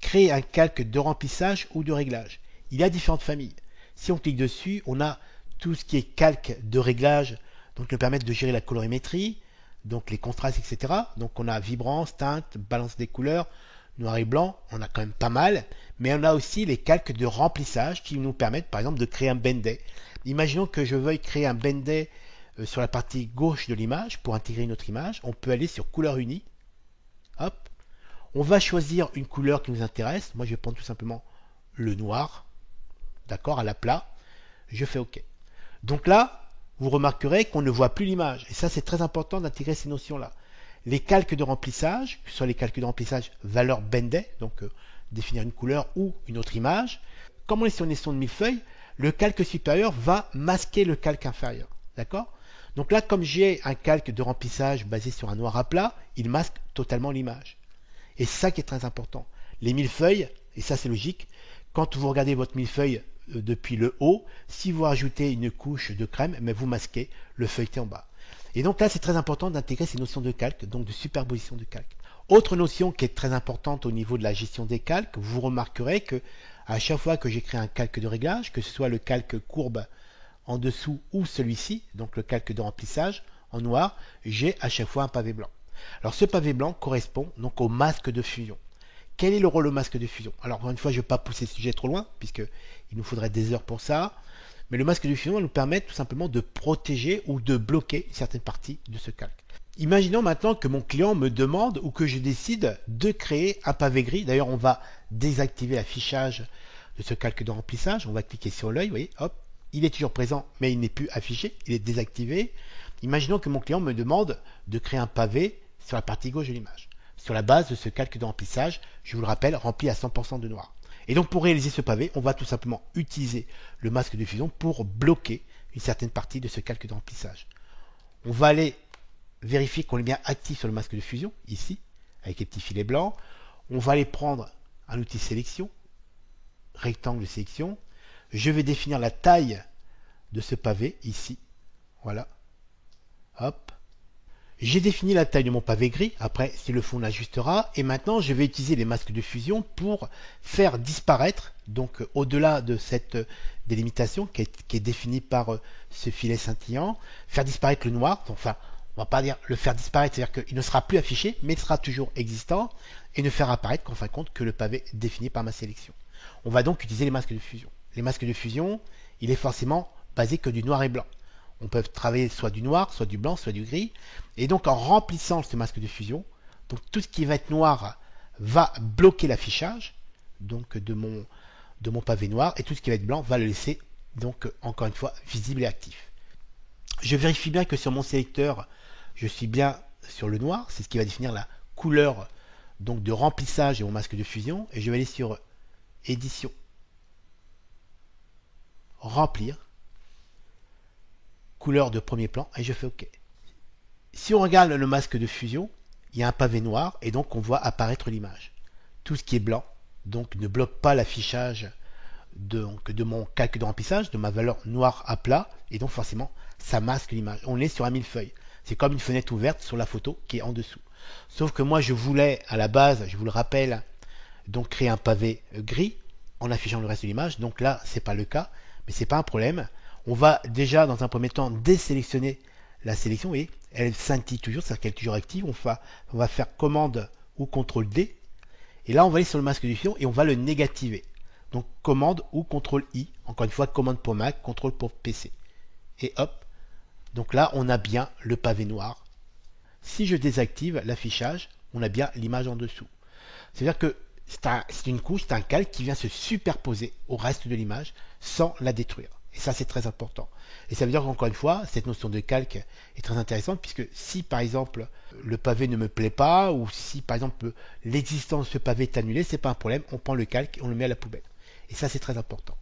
Créer un calque de remplissage ou de réglage. Il y a différentes familles. Si on clique dessus, on a tout ce qui est calque de réglage, donc nous permettre de gérer la colorimétrie, donc les contrastes, etc. Donc on a vibrance, teinte, balance des couleurs, noir et blanc, on a quand même pas mal. Mais on a aussi les calques de remplissage qui nous permettent par exemple de créer un bendet. Imaginons que je veuille créer un bendet sur la partie gauche de l'image pour intégrer une autre image. On peut aller sur couleur unie. Hop. On va choisir une couleur qui nous intéresse. Moi je vais prendre tout simplement le noir. D'accord, à la plat. Je fais OK. Donc là, vous remarquerez qu'on ne voit plus l'image. Et ça, c'est très important d'intégrer ces notions-là. Les calques de remplissage, que ce soit les calques de remplissage valeur bendet, donc définir une couleur ou une autre image. Comme on est sur une notion de millefeuille, le calque supérieur va masquer le calque inférieur. D'accord? Donc là, comme j'ai un calque de remplissage basé sur un noir à plat, il masque totalement l'image. Et c'est ça qui est très important. Les millefeuilles, et ça c'est logique, quand vous regardez votre millefeuille depuis le haut, si vous rajoutez une couche de crème, mais vous masquez le feuilleté en bas. Et donc là, c'est très important d'intégrer ces notions de calque, donc de superposition de calque. Autre notion qui est très importante au niveau de la gestion des calques, vous remarquerez que à chaque fois que j'ai créé un calque de réglage, que ce soit le calque courbe en dessous ou celui-ci, donc le calque de remplissage en noir, j'ai à chaque fois un pavé blanc. Alors ce pavé blanc correspond donc au masque de fusion. Quel est le rôle au masque de fusion? Alors encore une fois, je ne vais pas pousser le sujet trop loin, puisqu'il nous faudrait des heures pour ça. Mais le masque de fusion va nous permettre tout simplement de protéger ou de bloquer une certaine partie de ce calque. Imaginons maintenant que mon client me demande ou que je décide de créer un pavé gris. D'ailleurs, on va désactiver l'affichage de ce calque de remplissage. On va cliquer sur l'œil, vous voyez, hop, il est toujours présent, mais il n'est plus affiché, il est désactivé. Imaginons que mon client me demande de créer un pavé sur la partie gauche de l'image, sur la base de ce calque de remplissage, je vous le rappelle, rempli à 100% de noir. Et donc pour réaliser ce pavé, on va tout simplement utiliser le masque de fusion pour bloquer une certaine partie de ce calque de remplissage. On va aller vérifier qu'on est bien actif sur le masque de fusion, ici, avec les petits filets blancs. On va aller prendre un outil sélection, rectangle de sélection. Je vais définir la taille de ce pavé, ici. Voilà. Hop. J'ai défini la taille de mon pavé gris, après si le fond l'ajustera, et maintenant je vais utiliser les masques de fusion pour faire disparaître, donc au-delà de cette délimitation qui est définie par ce filet scintillant, faire disparaître le noir, enfin on va pas dire le faire disparaître, c'est-à-dire qu'il ne sera plus affiché, mais il sera toujours existant, et ne faire apparaître qu'en fin de compte que le pavé défini par ma sélection. On va donc utiliser les masques de fusion. Les masques de fusion, il est forcément basé que du noir et blanc. On peut travailler soit du noir, soit du blanc, soit du gris. Et donc en remplissant ce masque de fusion, donc tout ce qui va être noir va bloquer l'affichage donc de mon pavé noir, et tout ce qui va être blanc va le laisser donc encore une fois visible et actif. Je vérifie bien que sur mon sélecteur, je suis bien sur le noir, c'est ce qui va définir la couleur donc de remplissage de mon masque de fusion, et je vais aller sur édition, remplir, couleur de premier plan, et je fais OK. Si on regarde le masque de fusion, il y a un pavé noir et donc on voit apparaître l'image. Tout ce qui est blanc donc ne bloque pas l'affichage de mon calque de remplissage, de ma valeur noire à plat, et donc forcément ça masque l'image. On est sur un millefeuille. C'est comme une fenêtre ouverte sur la photo qui est en dessous. Sauf que moi je voulais à la base, je vous le rappelle, donc créer un pavé gris en affichant le reste de l'image. Donc là c'est pas le cas, mais c'est pas un problème. On va déjà dans un premier temps désélectionner la sélection, vous voyez, elle scintille toujours, c'est-à-dire qu'elle est toujours active. On va faire commande ou CTRL D, et là on va aller sur le masque de fusion et on va le négativer. Donc commande ou CTRL I, encore une fois commande pour Mac, CTRL pour PC. Et hop, donc là on a bien le pavé noir. Si je désactive l'affichage, on a bien l'image en dessous. C'est-à-dire que c'est une couche, c'est un calque qui vient se superposer au reste de l'image sans la détruire. Et ça, c'est très important. Et ça veut dire qu'encore une fois, cette notion de calque est très intéressante, puisque si par exemple le pavé ne me plaît pas, ou si par exemple l'existence de ce pavé est annulée, c'est pas un problème, on prend le calque et on le met à la poubelle. Et ça, c'est très important.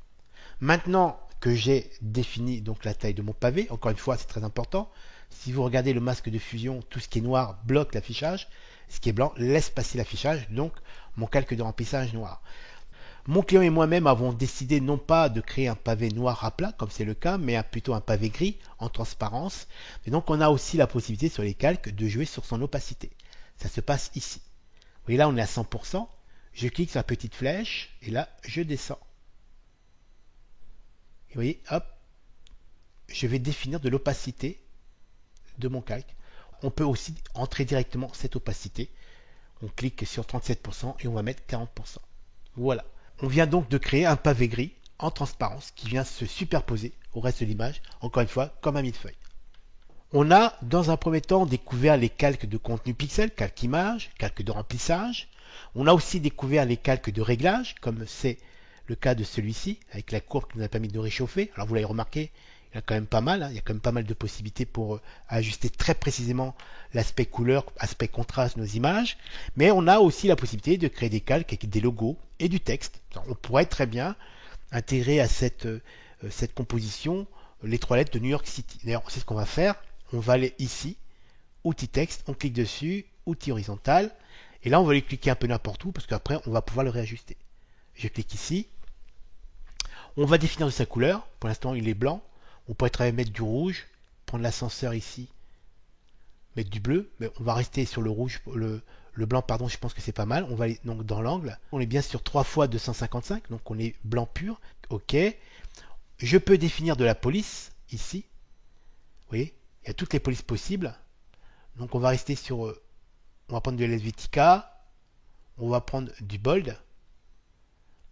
Maintenant que j'ai défini donc la taille de mon pavé, encore une fois, c'est très important. Si vous regardez le masque de fusion, tout ce qui est noir bloque l'affichage, ce qui est blanc laisse passer l'affichage, donc mon calque de remplissage noir. Mon client et moi-même avons décidé non pas de créer un pavé noir à plat, comme c'est le cas, mais plutôt un pavé gris en transparence. Et donc on a aussi la possibilité sur les calques de jouer sur son opacité. Ça se passe ici. Vous voyez là, on est à 100%. Je clique sur la petite flèche et là, je descends. Et vous voyez, hop, je vais définir de l'opacité de mon calque. On peut aussi entrer directement cette opacité. On clique sur 37% et on va mettre 40%. Voilà. On vient donc de créer un pavé gris en transparence qui vient se superposer au reste de l'image, encore une fois, comme un millefeuille. On a, dans un premier temps, découvert les calques de contenu pixel, calque image, calque de remplissage. On a aussi découvert les calques de réglage, comme c'est le cas de celui-ci, avec la courbe qui nous a permis de réchauffer. Alors vous l'avez remarqué, il y a quand même pas mal, il y a quand même pas mal de possibilités pour ajuster très précisément l'aspect couleur, aspect contraste de nos images. Mais on a aussi la possibilité de créer des calques avec des logos et du texte. On pourrait très bien intégrer à cette composition les trois lettres de New York City. D'ailleurs, c'est ce qu'on va faire. On va aller ici, outil texte, on clique dessus, outil horizontal, et là on va aller cliquer un peu n'importe où parce qu'après on va pouvoir le réajuster. Je clique ici, on va définir de sa couleur, pour l'instant il est blanc, on pourrait très bien mettre du rouge, prendre l'ascenseur ici, mettre du bleu, mais on va rester sur le rouge, le blanc pardon, je pense que c'est pas mal, on va aller donc dans l'angle, on est bien sur 3 fois 255, donc on est blanc pur, ok, je peux définir de la police ici, vous voyez, il y a toutes les polices possibles. Donc on va rester sur, on va prendre de l'Helvetica, on va prendre du bold,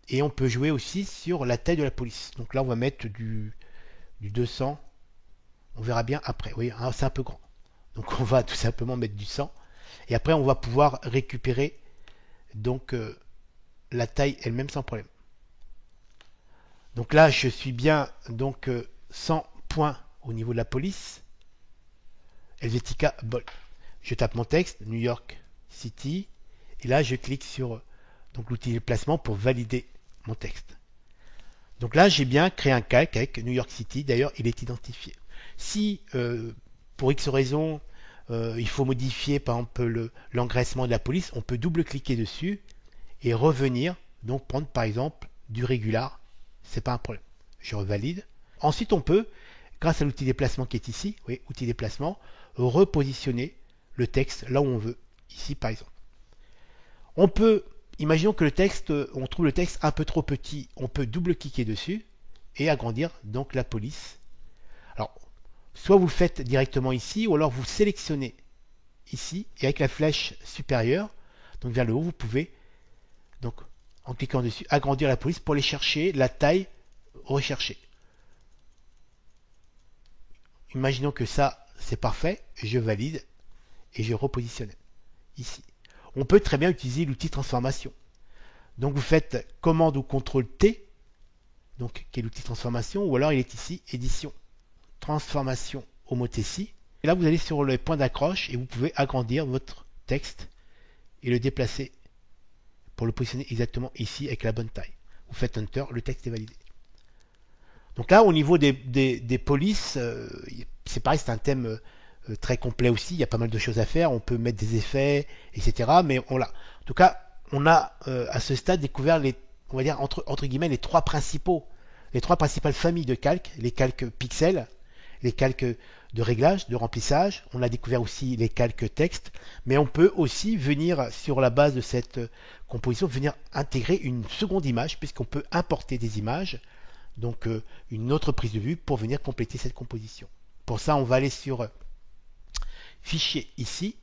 et on peut jouer aussi sur la taille de la police. Donc là on va mettre du 200, on verra bien après. Oui, c'est un peu grand. Donc on va tout simplement mettre du 100, et après on va pouvoir récupérer donc la taille elle-même sans problème. Donc là je suis bien donc 100 points au niveau de la police. Helvetica Bold. Je tape mon texte, New York City, et là je clique sur donc l'outil de placement pour valider mon texte. Donc là j'ai bien créé un calque avec New York City, d'ailleurs il est identifié. Si pour X raison il faut modifier par exemple l'engraissement de la police, on peut double-cliquer dessus et revenir, donc prendre par exemple du régular, c'est pas un problème. Je revalide. Ensuite on peut, grâce à l'outil déplacement qui est ici, oui, outil déplacement, repositionner le texte là où on veut, ici par exemple. On peut, imaginons que le texte, on trouve le texte un peu trop petit, on peut double-cliquer dessus et agrandir donc la police. Alors, soit vous le faites directement ici, ou alors vous sélectionnez ici, et avec la flèche supérieure, donc vers le haut, vous pouvez, donc en cliquant dessus, agrandir la police pour aller chercher la taille recherchée. Imaginons que ça, c'est parfait, je valide et je repositionne ici. On peut très bien utiliser l'outil transformation. Donc vous faites commande ou contrôle T, donc qui est l'outil transformation, ou alors il est ici, édition, transformation homothétie. Et là vous allez sur le point d'accroche et vous pouvez agrandir votre texte et le déplacer pour le positionner exactement ici avec la bonne taille. Vous faites Enter, le texte est validé. Donc là, au niveau des polices, c'est pareil, c'est un thème très complet aussi. Il y a pas mal de choses à faire. On peut mettre des effets, etc. Mais on l'a. En tout cas, on a à ce stade découvert les, on va dire entre guillemets, les trois principales familles de calques, les calques pixels, les calques de réglage, de remplissage. On a découvert aussi les calques texte, mais on peut aussi venir sur la base de cette composition, venir intégrer une seconde image, puisqu'on peut importer des images. Donc une autre prise de vue pour venir compléter cette composition. Pour ça, on va aller sur Fichier ici,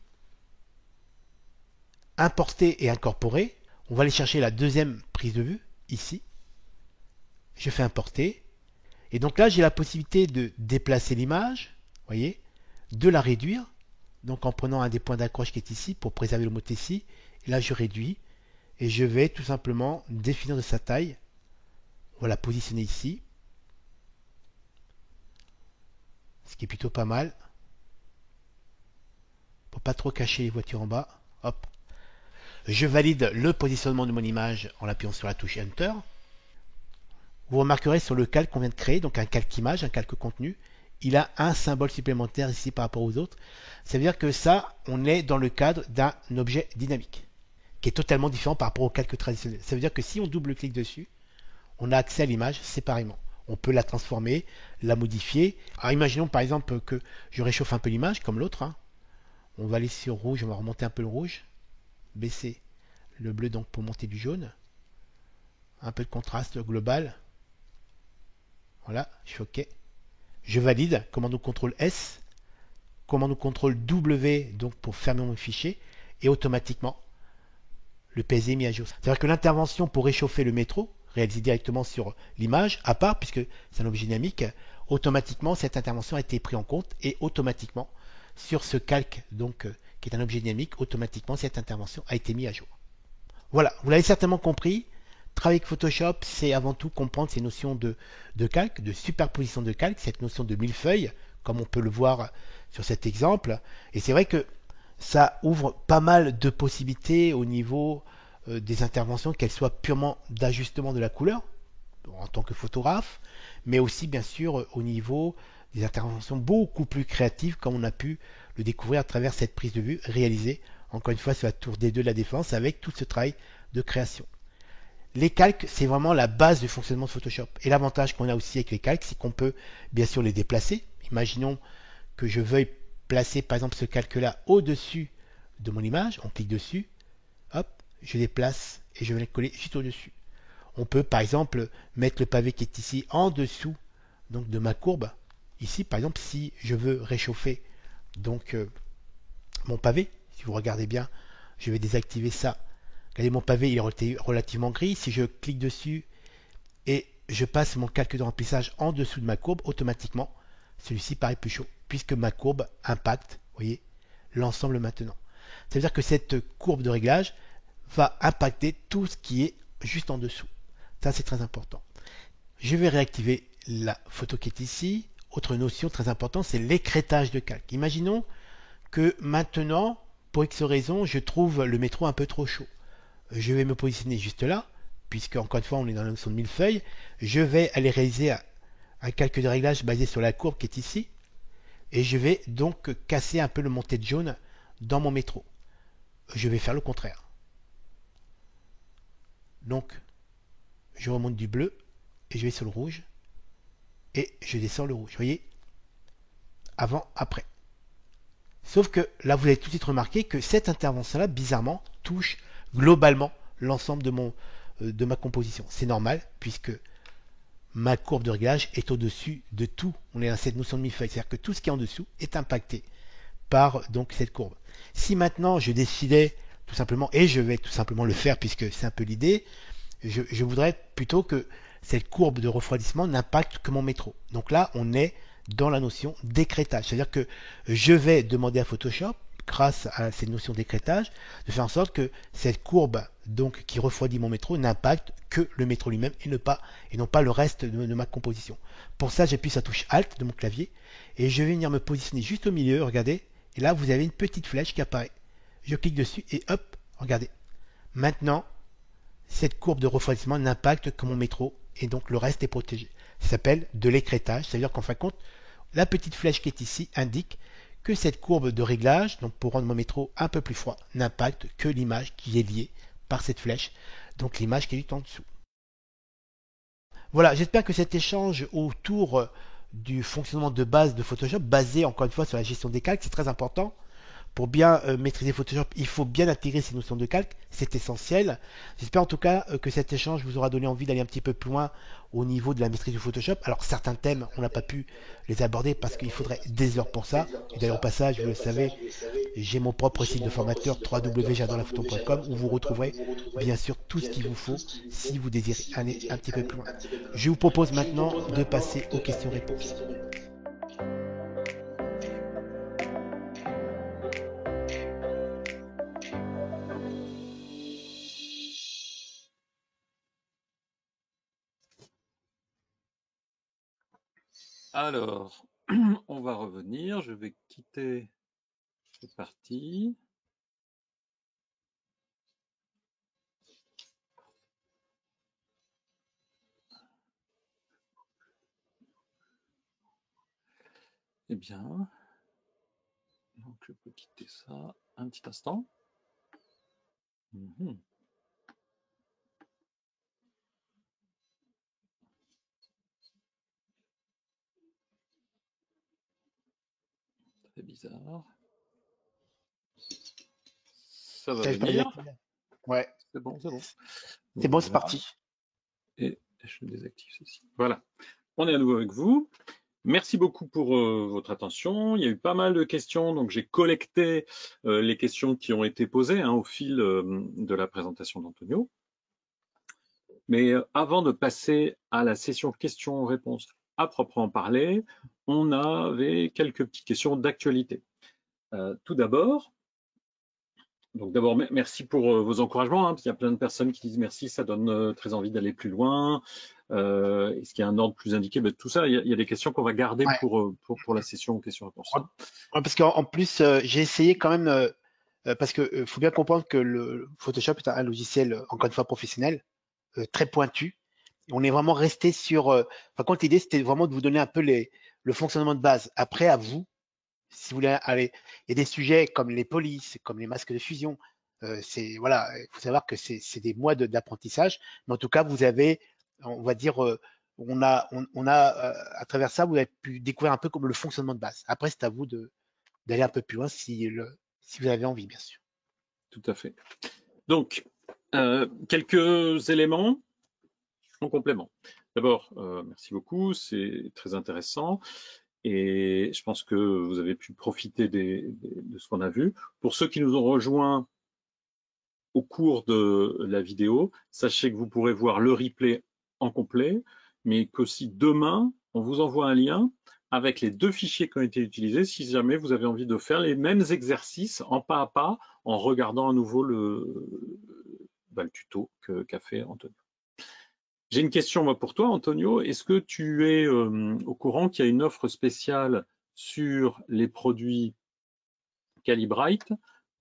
Importer et incorporer. On va aller chercher la deuxième prise de vue ici. Je fais importer. Et donc là, j'ai la possibilité de déplacer l'image, voyez, de la réduire. Donc en prenant un des points d'accroche qui est ici pour préserver l'homothétie. Et là, je réduis et je vais tout simplement définir de sa taille. On va la positionner ici, ce qui est plutôt pas mal, pour pas trop cacher les voitures en bas. Hop. Je valide le positionnement de mon image en appuyant sur la touche Enter. Vous remarquerez sur le calque qu'on vient de créer, donc un calque image, un calque contenu, il a un symbole supplémentaire ici par rapport aux autres. Ça veut dire que ça, on est dans le cadre d'un objet dynamique. qui est totalement différent par rapport au calque traditionnel. Ça veut dire que si on double-clique dessus, on a accès à l'image séparément. On peut la transformer, la modifier. Alors imaginons par exemple que je réchauffe un peu l'image, comme l'autre, hein. On va aller sur rouge, on va remonter un peu le rouge, baisser le bleu donc pour monter du jaune, un peu de contraste global. Voilà, je fais OK. Je valide, commande ou contrôle S, commande ou contrôle W donc pour fermer mon fichier, et automatiquement le PSD est mis à jour. C'est-à-dire que l'intervention pour réchauffer le métro, réalisée directement sur l'image, à part, puisque c'est un objet dynamique, automatiquement cette intervention a été prise en compte et automatiquement sur ce calque donc qui est un objet dynamique, automatiquement cette intervention a été mise à jour. Voilà, vous l'avez certainement compris. Travailler avec Photoshop, c'est avant tout comprendre ces notions de calque, de superposition de calque, cette notion de millefeuille, comme on peut le voir sur cet exemple. Et c'est vrai que ça ouvre pas mal de possibilités au niveau des interventions, qu'elles soient purement d'ajustement de la couleur, en tant que photographe, mais aussi bien sûr au niveau des interventions beaucoup plus créatives, comme on a pu le découvrir à travers cette prise de vue réalisée, encore une fois, sur la tour D2 de la Défense, avec tout ce travail de création. Les calques, c'est vraiment la base du fonctionnement de Photoshop. Et l'avantage qu'on a aussi avec les calques, c'est qu'on peut bien sûr les déplacer. Imaginons que je veuille placer par exemple ce calque-là au-dessus de mon image. On clique dessus, hop, je déplace et je vais le coller juste au-dessus. On peut par exemple mettre le pavé qui est ici en dessous donc de ma courbe. Ici, par exemple, si je veux réchauffer donc mon pavé, si vous regardez bien, je vais désactiver ça. Regardez, mon pavé il est relativement gris. Si je clique dessus et je passe mon calque de remplissage en dessous de ma courbe, automatiquement, celui-ci paraît plus chaud, puisque ma courbe impacte, vous voyez, l'ensemble maintenant. Ça veut dire que cette courbe de réglage va impacter tout ce qui est juste en dessous. Ça, c'est très important. Je vais réactiver la photo qui est ici. Autre notion très importante, c'est l'écrêtage de calque. Imaginons que maintenant, pour X raison, je trouve le métro un peu trop chaud. Je vais me positionner juste là, puisque encore une fois on est dans la notion de millefeuille. Je vais aller réaliser un calcul de réglage basé sur la courbe qui est ici, et je vais donc casser un peu le monté de jaune dans mon métro. Je vais faire le contraire. Donc je remonte du bleu et je vais sur le rouge et je descends le rouge. Vous voyez, avant, après. Sauf que là, vous allez tout de suite remarquer que cette intervention-là, bizarrement, touche globalement l'ensemble de ma composition. C'est normal, puisque ma courbe de réglage est au-dessus de tout. On est dans cette notion de millefeuille, c'est-à-dire que tout ce qui est en dessous est impacté par donc cette courbe. Si maintenant je décidais tout simplement, et je vais tout simplement le faire puisque c'est un peu l'idée, je voudrais plutôt que cette courbe de refroidissement n'impacte que mon métro. Donc là, on est dans la notion d'écrêtage. C'est-à-dire que je vais demander à Photoshop, grâce à cette notion d'écrêtage, de faire en sorte que cette courbe donc qui refroidit mon métro n'impacte que le métro lui-même et non pas le reste de ma composition. Pour ça, j'appuie sur la touche Alt de mon clavier et je vais venir me positionner juste au milieu, regardez, et là vous avez une petite flèche qui apparaît. Je clique dessus et hop, regardez. Maintenant, cette courbe de refroidissement n'impacte que mon métro et donc le reste est protégé. Ça s'appelle de l'écrêtage, c'est-à-dire qu'en fin de compte, la petite flèche qui est ici indique que cette courbe de réglage, donc pour rendre mon métro un peu plus froid, n'impacte que l'image qui est liée par cette flèche, donc l'image qui est juste en dessous. Voilà, j'espère que cet échange autour du fonctionnement de base de Photoshop, basé encore une fois sur la gestion des calques, c'est très important. Pour bien maîtriser Photoshop, il faut bien intégrer ces notions de calque, c'est essentiel. J'espère en tout cas que cet échange vous aura donné envie d'aller un petit peu plus loin au niveau de la maîtrise du Photoshop. Alors certains thèmes, on n'a pas pu les aborder parce qu'il faudrait des heures pour ça. Et d'ailleurs au passage, vous le savez, j'ai mon propre site de formateur www.j'adoreLaPhoto.com où vous retrouverez bien sûr tout ce qu'il vous faut si vous désirez aller un petit peu plus loin. Je vous propose maintenant de passer aux questions-réponses. Alors, on va revenir. Je vais quitter cette partie. Eh bien, donc je peux quitter ça un petit instant. Mhm. C'est bizarre. Ça va Je peux venir. désactiver. Ouais, C'est bon, c'est bon. c'est bon, c'est Voilà. parti. Et je désactive ceci. Voilà. On est à nouveau avec vous. Merci beaucoup pour votre attention. Il y a eu pas mal de questions, donc j'ai collecté les questions qui ont été posées au fil de la présentation d'Antonio. Mais avant de passer à la session questions-réponses à proprement parler, on avait quelques petites questions d'actualité. Tout d'abord, donc d'abord, merci pour vos encouragements, parce qu'il y a plein de personnes qui disent merci, ça donne très envie d'aller plus loin. Est-ce qu'il y a un ordre plus indiqué? Tout ça, il y a des questions qu'on va garder Ouais. pour la session questions-réponses. Ouais, parce qu'en plus, j'ai essayé quand même, parce que faut bien comprendre que le Photoshop est un logiciel, encore une fois, professionnel, très pointu. On est vraiment resté sur. Enfin, quand l'idée, c'était vraiment de vous donner un peu le fonctionnement de base. Après, à vous, si vous voulez aller. Il y a des sujets comme les polices, comme les masques de fusion. C'est voilà, il faut savoir que c'est des mois d'apprentissage. Mais en tout cas, vous avez, on va dire, on a à travers ça, vous avez pu découvrir un peu comme le fonctionnement de base. Après, c'est à vous d'aller un peu plus loin si vous avez envie, bien sûr. Tout à fait. Donc, quelques éléments en complément. D'abord, merci beaucoup, c'est très intéressant. Et je pense que vous avez pu profiter de ce qu'on a vu. Pour ceux qui nous ont rejoints au cours de la vidéo, sachez que vous pourrez voir le replay en complet, mais qu'aussi demain, on vous envoie un lien avec les 2 fichiers qui ont été utilisés si jamais vous avez envie de faire les mêmes exercices en pas à pas en regardant à nouveau le tuto qu'a fait Antonio. J'ai une question moi pour toi, Antonio. Est-ce que tu es au courant qu'il y a une offre spéciale sur les produits Calibrite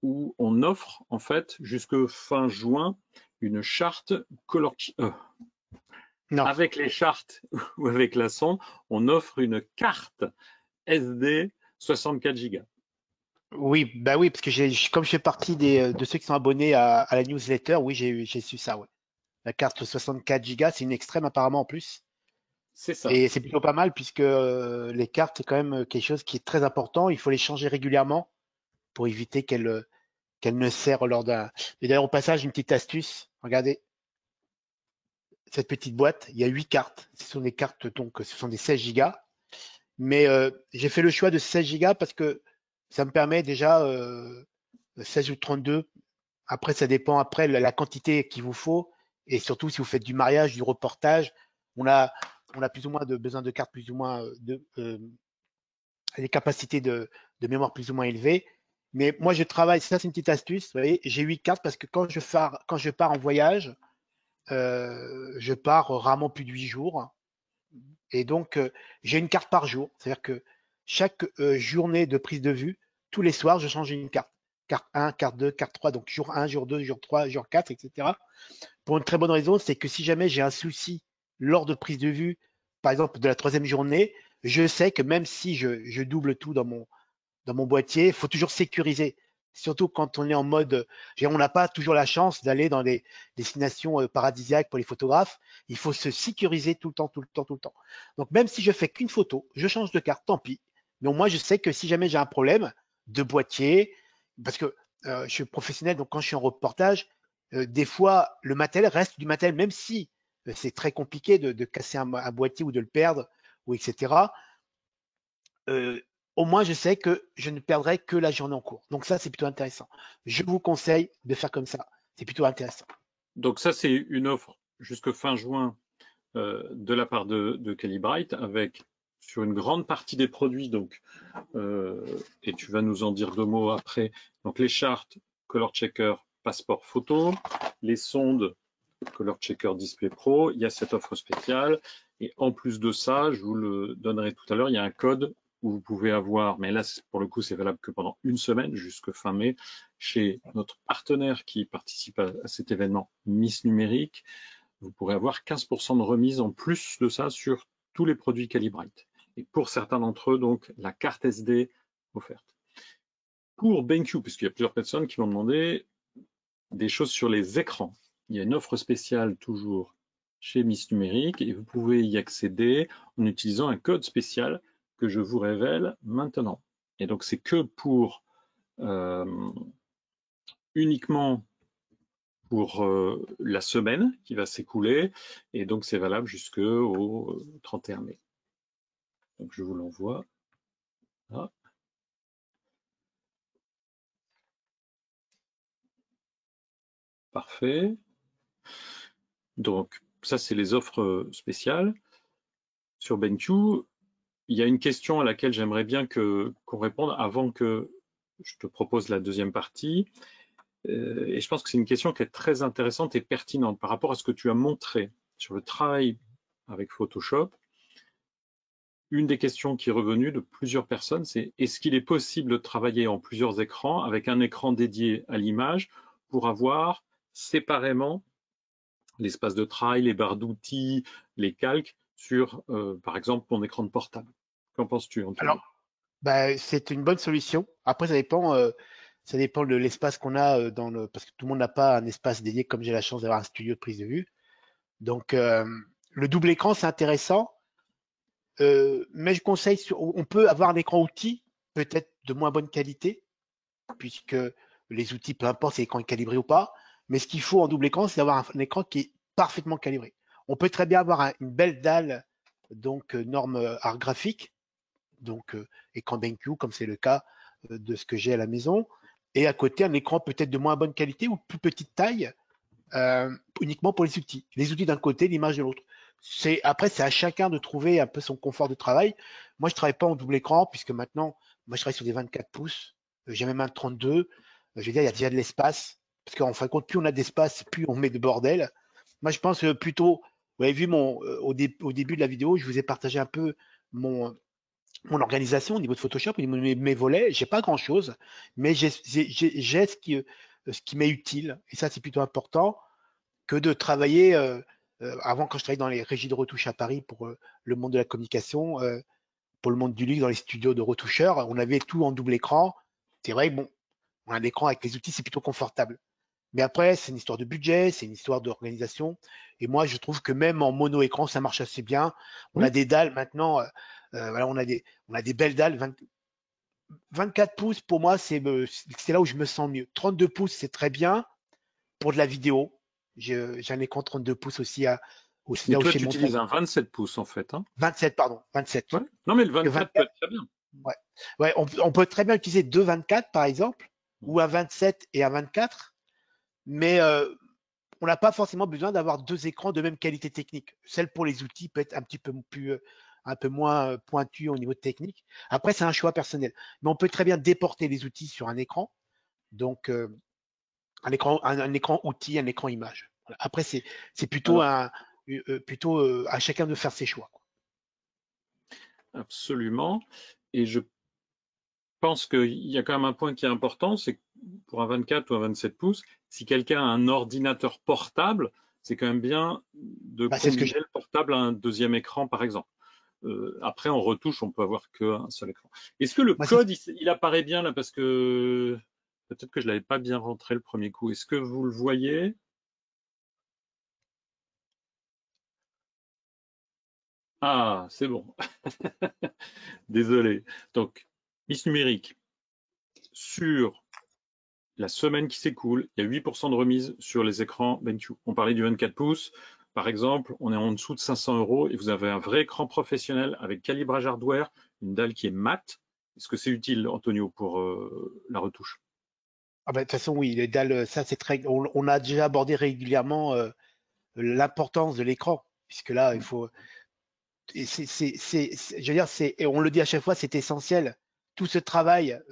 où on offre en fait jusque fin juin une charte color Non. avec les chartes ou avec la sonde, on offre une carte SD 64 Go. Oui, bah oui, parce que comme je fais partie de ceux qui sont abonnés à la newsletter, oui, j'ai su ça, ouais. La carte 64 Go, c'est une extrême apparemment en plus. C'est ça, Et c'est plutôt pas mal puisque les cartes, c'est quand même quelque chose qui est très important. Il faut les changer régulièrement pour éviter qu'elles ne serrent lors d'un. Et d'ailleurs, au passage, une petite astuce. Regardez cette petite boîte. Il y a 8 cartes. Ce sont des cartes, donc ce sont des 16 Go. Mais j'ai fait le choix de 16 Go parce que ça me permet déjà 16 ou 32. Après, ça dépend après la quantité qu'il vous faut. Et surtout, si vous faites du mariage, du reportage, on a, on a plus ou moins besoin de cartes plus ou moins des capacités de mémoire plus ou moins élevées. Mais moi, je travaille, ça c'est une petite astuce, vous voyez, j'ai 8 cartes parce que quand je pars en voyage, je pars rarement plus de 8 jours. Et donc, j'ai une carte par jour. C'est-à-dire que chaque journée de prise de vue, tous les soirs, je change une carte. Carte 1, carte 2, carte 3, donc jour 1, jour 2, jour 3, jour 4, etc. Pour une très bonne raison, c'est que si jamais j'ai un souci lors de prise de vue, par exemple de la troisième journée, je sais que même si je double tout dans mon boîtier, il faut toujours sécuriser. Surtout quand on est en mode, on n'a pas toujours la chance d'aller dans des destinations paradisiaques pour les photographes. Il faut se sécuriser tout le temps, tout le temps, tout le temps. Donc même si je fais qu'une photo, je change de carte, tant pis. Mais au moins je sais que si jamais j'ai un problème de boîtier, parce que je suis professionnel, donc quand je suis en reportage, des fois le matériel reste du matériel, même si c'est très compliqué de casser un boîtier ou de le perdre, ou etc. Euh, Au moins je sais que je ne perdrai que la journée en cours. Donc ça, c'est plutôt intéressant. Je vous conseille de faire comme ça. C'est plutôt intéressant. Donc ça c'est une offre jusque fin juin de la part de Calibrite avec sur une grande partie des produits donc et tu vas nous en dire 2 mots après. Donc les chartes Color Checker Passeport Photo, les sondes Color Checker Display Pro, il y a cette offre spéciale. Et en plus de ça, je vous le donnerai tout à l'heure, il y a un code où vous pouvez avoir, mais là pour le coup c'est valable que pendant une semaine, jusque fin mai, chez notre partenaire qui participe à cet événement Miss Numérique, vous pourrez avoir 15% de remise en plus de ça sur tous les produits Calibrite. Et pour certains d'entre eux, donc la carte SD offerte. Pour BenQ, puisqu'il y a plusieurs personnes qui m'ont demandé des choses sur les écrans. Il y a une offre spéciale toujours chez Miss Numérique et vous pouvez y accéder en utilisant un code spécial que je vous révèle maintenant. Et donc c'est que pour uniquement pour la semaine qui va s'écouler et donc c'est valable jusqu'au 31 mai. Donc je vous l'envoie. Là. Parfait. Donc ça c'est les offres spéciales. Sur BenQ, il y a une question à laquelle j'aimerais bien qu'on réponde avant que je te propose la deuxième partie. Et je pense que c'est une question qui est très intéressante et pertinente par rapport à ce que tu as montré sur le travail avec Photoshop. Une des questions qui est revenue de plusieurs personnes, c'est est-ce qu'il est possible de travailler en plusieurs écrans avec un écran dédié à l'image pour avoir séparément l'espace de travail, les barres d'outils, les calques sur, par exemple, mon écran de portable. Qu'en penses-tu, Antonio? Alors, bah, c'est une bonne solution. Après, ça dépend de l'espace qu'on a parce que tout le monde n'a pas un espace dédié comme j'ai la chance d'avoir un studio de prise de vue. Donc, le double écran, c'est intéressant. Mais je conseille, on peut avoir un écran outil, peut-être de moins bonne qualité, puisque les outils, peu importe si l'écran est calibré ou pas. Mais ce qu'il faut en double écran, c'est d'avoir un écran qui est parfaitement calibré. On peut très bien avoir une belle dalle, donc norme art graphique, donc écran BenQ, comme c'est le cas de ce que j'ai à la maison. Et à côté, un écran peut-être de moins bonne qualité ou plus petite taille, uniquement pour les outils. Les outils d'un côté, l'image de l'autre. Après, c'est à chacun de trouver un peu son confort de travail. Moi, je travaille pas en double écran puisque maintenant, moi, je travaille sur des 24 pouces. J'ai même un 32. Je veux dire, il y a déjà de l'espace. Parce qu'en fin de compte, plus on a d'espace, plus on met de bordel. Moi, je pense plutôt, vous avez vu au début de la vidéo, je vous ai partagé un peu mon, mon organisation au niveau de Photoshop, au niveau de mes volets. J'ai pas grand chose, mais j'ai ce qui m'est utile. Et ça, c'est plutôt important que de travailler. Avant, quand je travaillais dans les régies de retouche à Paris pour le monde de la communication, pour le monde du luxe, dans les studios de retoucheurs, on avait tout en double écran. C'est vrai que bon, on a un écran avec les outils, c'est plutôt confortable. Mais après, c'est une histoire de budget, c'est une histoire d'organisation. Et moi, je trouve que même en mono écran, ça marche assez bien. On a Oui, des dalles maintenant. Voilà, on a des belles dalles. 24 pouces, pour moi, c'est là où je me sens mieux. 32 pouces, c'est très bien pour de la vidéo. J'ai un écran 32 pouces aussi mais là où je toi, fais tu le montage. utilises un 27 pouces en fait, hein? 27, pardon, 27. Ouais. Non, mais le Que 24 peut 24, être très bien. ouais. Ouais, on peut très bien utiliser deux 24 par exemple, ou un 27 et un 24, mais on n'a pas forcément besoin d'avoir deux écrans de même qualité technique. Celle pour les outils peut être un petit peu plus, un peu moins pointue au niveau de technique. Après, c'est un choix personnel. Mais on peut très bien déporter les outils sur un écran. Donc, un écran outil, un écran image. Voilà. Après, c'est plutôt Alors, à chacun de faire ses choix, quoi. absolument. Et je pense qu'il y a quand même un point qui est important, c'est que pour un 24 ou un 27 pouces, si quelqu'un a un ordinateur portable, c'est quand même bien de Bah, c'est ce que combiner j'ai. le portable à un deuxième écran, par exemple. Après, en retouche, on peut avoir qu'un seul écran. Est-ce que le Moi, c'est code, il apparaît bien là parce que peut-être que je l'avais pas bien rentré le premier coup. Est-ce que vous le voyez? Ah, c'est bon. Désolé. Donc, Miss Numérique, sur la semaine qui s'écoule, il y a 8% de remise sur les écrans BenQ. On parlait du 24 pouces. Par exemple, on est en dessous de 500 € et vous avez un vrai écran professionnel avec calibrage hardware, une dalle qui est mate. Est-ce que c'est utile, Antonio, pour la retouche? Ah bah, de toute façon, oui, les dalles, ça, c'est très. On a déjà abordé régulièrement l'importance de l'écran, puisque là, il faut. Et je veux dire, et on le dit à chaque fois, c'est essentiel. Tout ce travail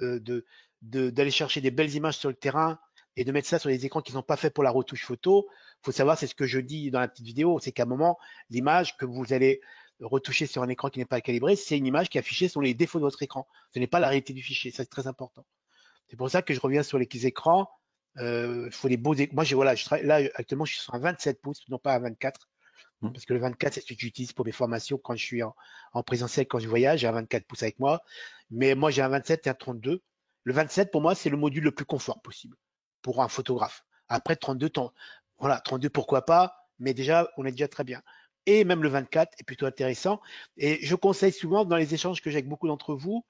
d'aller chercher des belles images sur le terrain et de mettre ça sur des écrans qui ne sont pas faits pour la retouche photo. Faut savoir, c'est ce que je dis dans la petite vidéo, c'est qu'à un moment, l'image que vous allez retoucher sur un écran qui n'est pas calibré, c'est une image qui est affichée sur les défauts de votre écran. Ce n'est pas la réalité du fichier. Ça, c'est très important. C'est pour ça que je reviens sur les écrans. Faut les beaux. Moi, voilà, là actuellement, je suis sur un 27 pouces, non pas un 24, parce que le 24, c'est ce que j'utilise pour mes formations quand je suis en présentiel, quand je voyage. J'ai un 24 pouces avec moi, mais moi, j'ai un 27 et un 32. Le 27, pour moi, c'est le module le plus confort possible pour un photographe. Après 32 temps. Voilà, 32 pourquoi pas, mais déjà, on est déjà très bien. Et même le 24 est plutôt intéressant. Et je conseille souvent dans les échanges que j'ai avec beaucoup d'entre vous,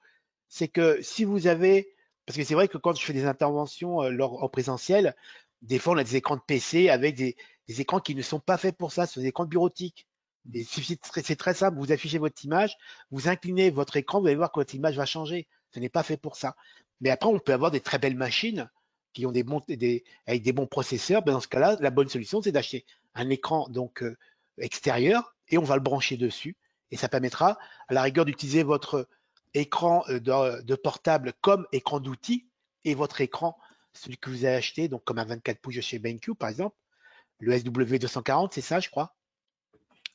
c'est que si vous avez, parce que c'est vrai que quand je fais des interventions en présentiel, des fois on a des écrans de PC avec des écrans qui ne sont pas faits pour ça, ce sont des écrans bureautiques. Et c'est très simple, vous affichez votre image, vous inclinez votre écran, vous allez voir que votre image va changer. Ce n'est pas fait pour ça. Mais après, on peut avoir des très belles machines qui ont avec des bons processeurs. Ben dans ce cas-là, la bonne solution, c'est d'acheter un écran extérieur et on va le brancher dessus. Et ça permettra, à la rigueur, d'utiliser votre écran de portable comme écran d'outil et votre écran, celui que vous avez acheté, donc comme un 24 pouces chez BenQ par exemple, le SW240, c'est ça, je crois.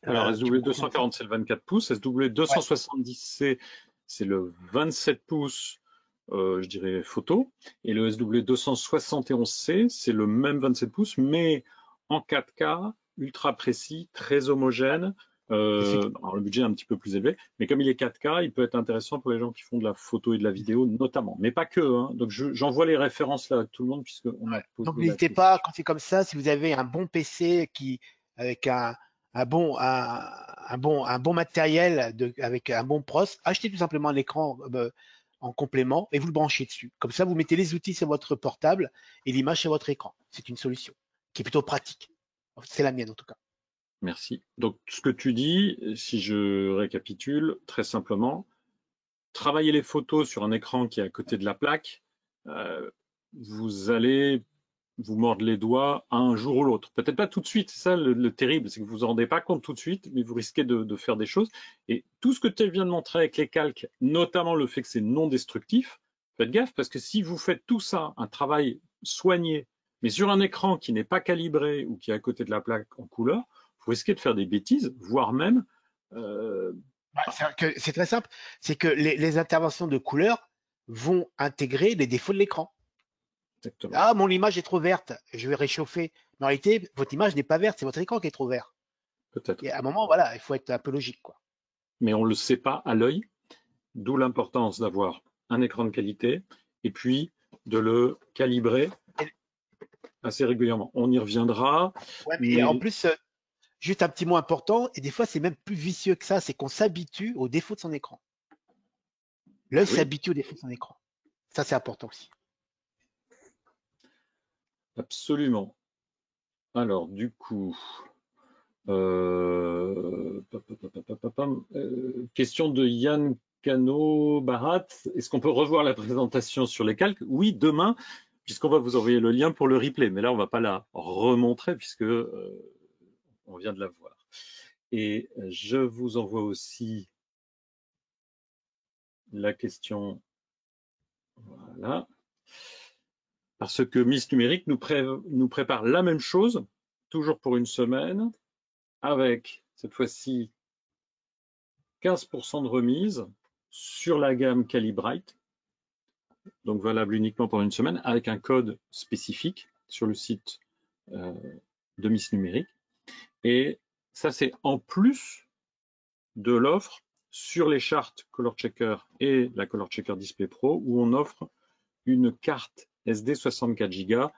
Alors, Tu me confirmes ça? SW240, c'est le 24 pouces. Ouais. SW270C, c'est le 27 pouces, je dirais, photo. Et le SW271C, c'est le même 27 pouces, mais en 4K, ultra précis, très homogène. Alors, le budget est un petit peu plus élevé, mais comme il est 4K, il peut être intéressant pour les gens qui font de la photo et de la vidéo, notamment. Mais pas que, hein. Donc, j'envoie les références là à tout le monde, puisqu'on m'a Donc posé la n'hésitez pas, question. quand c'est comme ça, si vous avez un bon PC avec un bon matériel, avec un bon pros, achetez tout simplement un écran en complément et vous le branchez dessus. Comme ça, vous mettez les outils sur votre portable et l'image sur votre écran. C'est une solution qui est plutôt pratique. C'est la mienne en tout cas. Merci. Donc, ce que tu dis, si je récapitule très simplement, travailler les photos sur un écran qui est à côté de la plaque, euh, vous allez vous mordre les doigts un jour ou l'autre. Peut-être pas tout de suite, c'est ça le terrible, c'est que vous vous en rendez pas compte tout de suite, mais vous risquez de faire des choses. Et tout ce que tu viens de montrer avec les calques, notamment le fait que c'est non destructif, faites gaffe parce que si vous faites tout ça, un travail soigné, mais sur un écran qui n'est pas calibré ou qui est à côté de la plaque en couleur, vous risquez de faire des bêtises, voire même euh, C'est très simple, c'est que les interventions de couleur vont intégrer les défauts de l'écran. exactement, Ah, mon image est trop verte, je vais réchauffer. Mais en réalité, votre image n'est pas verte, c'est votre écran qui est trop vert. peut-être. Et à un moment, voilà, il faut être un peu logique, quoi. Mais on ne le sait pas à l'œil, d'où l'importance d'avoir un écran de qualité et puis de le calibrer Et, assez régulièrement. On y reviendra, ouais, mais en mais plus, juste un petit mot important, et des fois, c'est même plus vicieux que ça, c'est qu'on s'habitue aux défauts de son écran. bah L'œil oui, s'habitue aux défauts de son écran. Ça, c'est important aussi. absolument. Alors, du coup, question de Yann Cano Barat. Est-ce qu'on peut revoir la présentation sur les calques? Oui, demain, puisqu'on va vous envoyer le lien pour le replay. Mais là, on ne va pas la remontrer puisque on vient de la voir. Et je vous envoie aussi la question. Voilà. Parce que Miss Numérique nous prépare la même chose, toujours pour une semaine, avec cette fois-ci 15% de remise sur la gamme Calibrite, donc valable uniquement pour une semaine, avec un code spécifique sur le site euh, de Miss Numérique. Et ça, c'est en plus de l'offre sur les chartes Color Checker et la Color Checker Display Pro, où on offre une carte SD 64 Go.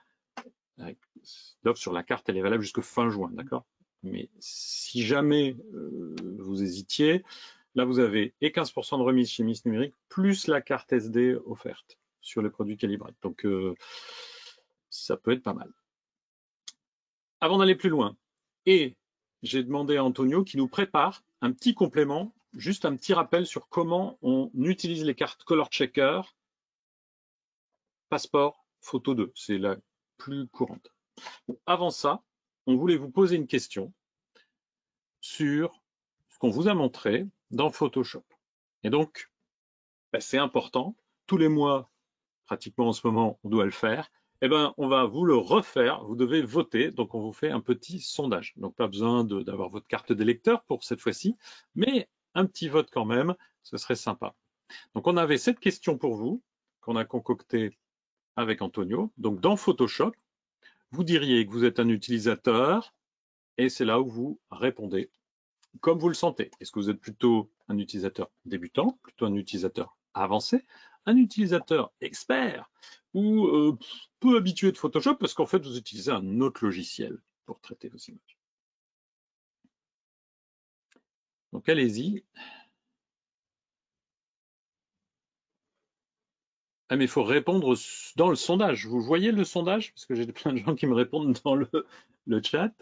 L'offre sur la carte, elle est valable jusqu'à fin juin, d'accord? Mais si jamais vous hésitiez, là vous avez et 15% de remise chez Miss Numérique, plus la carte SD offerte sur les produits calibrés. Donc ça peut être pas mal. Avant d'aller plus loin, et j'ai demandé à Antonio qui nous prépare un petit complément, juste un petit rappel sur comment on utilise les cartes Color Checker, Passeport, Photo 2. C'est la plus courante. Avant ça, on voulait vous poser une question sur ce qu'on vous a montré dans Photoshop. Et donc, c'est important. Tous les mois, pratiquement en ce moment, on doit le faire. Eh ben, on va vous le refaire. Vous devez voter. Donc, on vous fait un petit sondage. Donc, pas besoin d'avoir votre carte d'électeur pour cette fois-ci, mais un petit vote quand même. Ce serait sympa. Donc, on avait cette question pour vous qu'on a concoctée avec Antonio. Donc, dans Photoshop, vous diriez que vous êtes un utilisateur et c'est là où vous répondez comme vous le sentez. Est-ce que vous êtes plutôt un utilisateur débutant, plutôt un utilisateur avancé, un utilisateur expert ou peu habitué de Photoshop parce qu'en fait, vous utilisez un autre logiciel pour traiter vos images. Donc, allez-y. Ah, mais il faut répondre dans le sondage. Vous voyez le sondage? Parce que j'ai plein de gens qui me répondent dans le chat.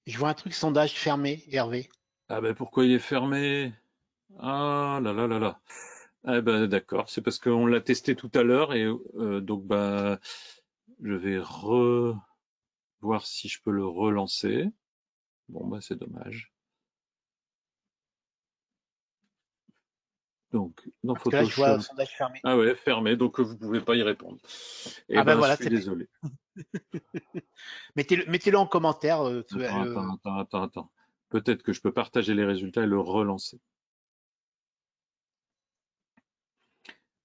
Je vois un truc sondage fermé, Hervé. Ah ben pourquoi il est fermé? Ah là là là là. Ah ben d'accord, c'est parce qu'on l'a testé tout à l'heure et donc bah je vais voir si je peux le relancer. Bon bah c'est dommage. Donc dans Parce que là, je vois un Photoshop. sondage fermé. Ah ouais, fermé, donc vous pouvez pas y répondre. Eh Ah ben ben je voilà, suis c'est fait. désolé. Mettez-le en commentaire. Attends. Peut-être que je peux partager les résultats et le relancer.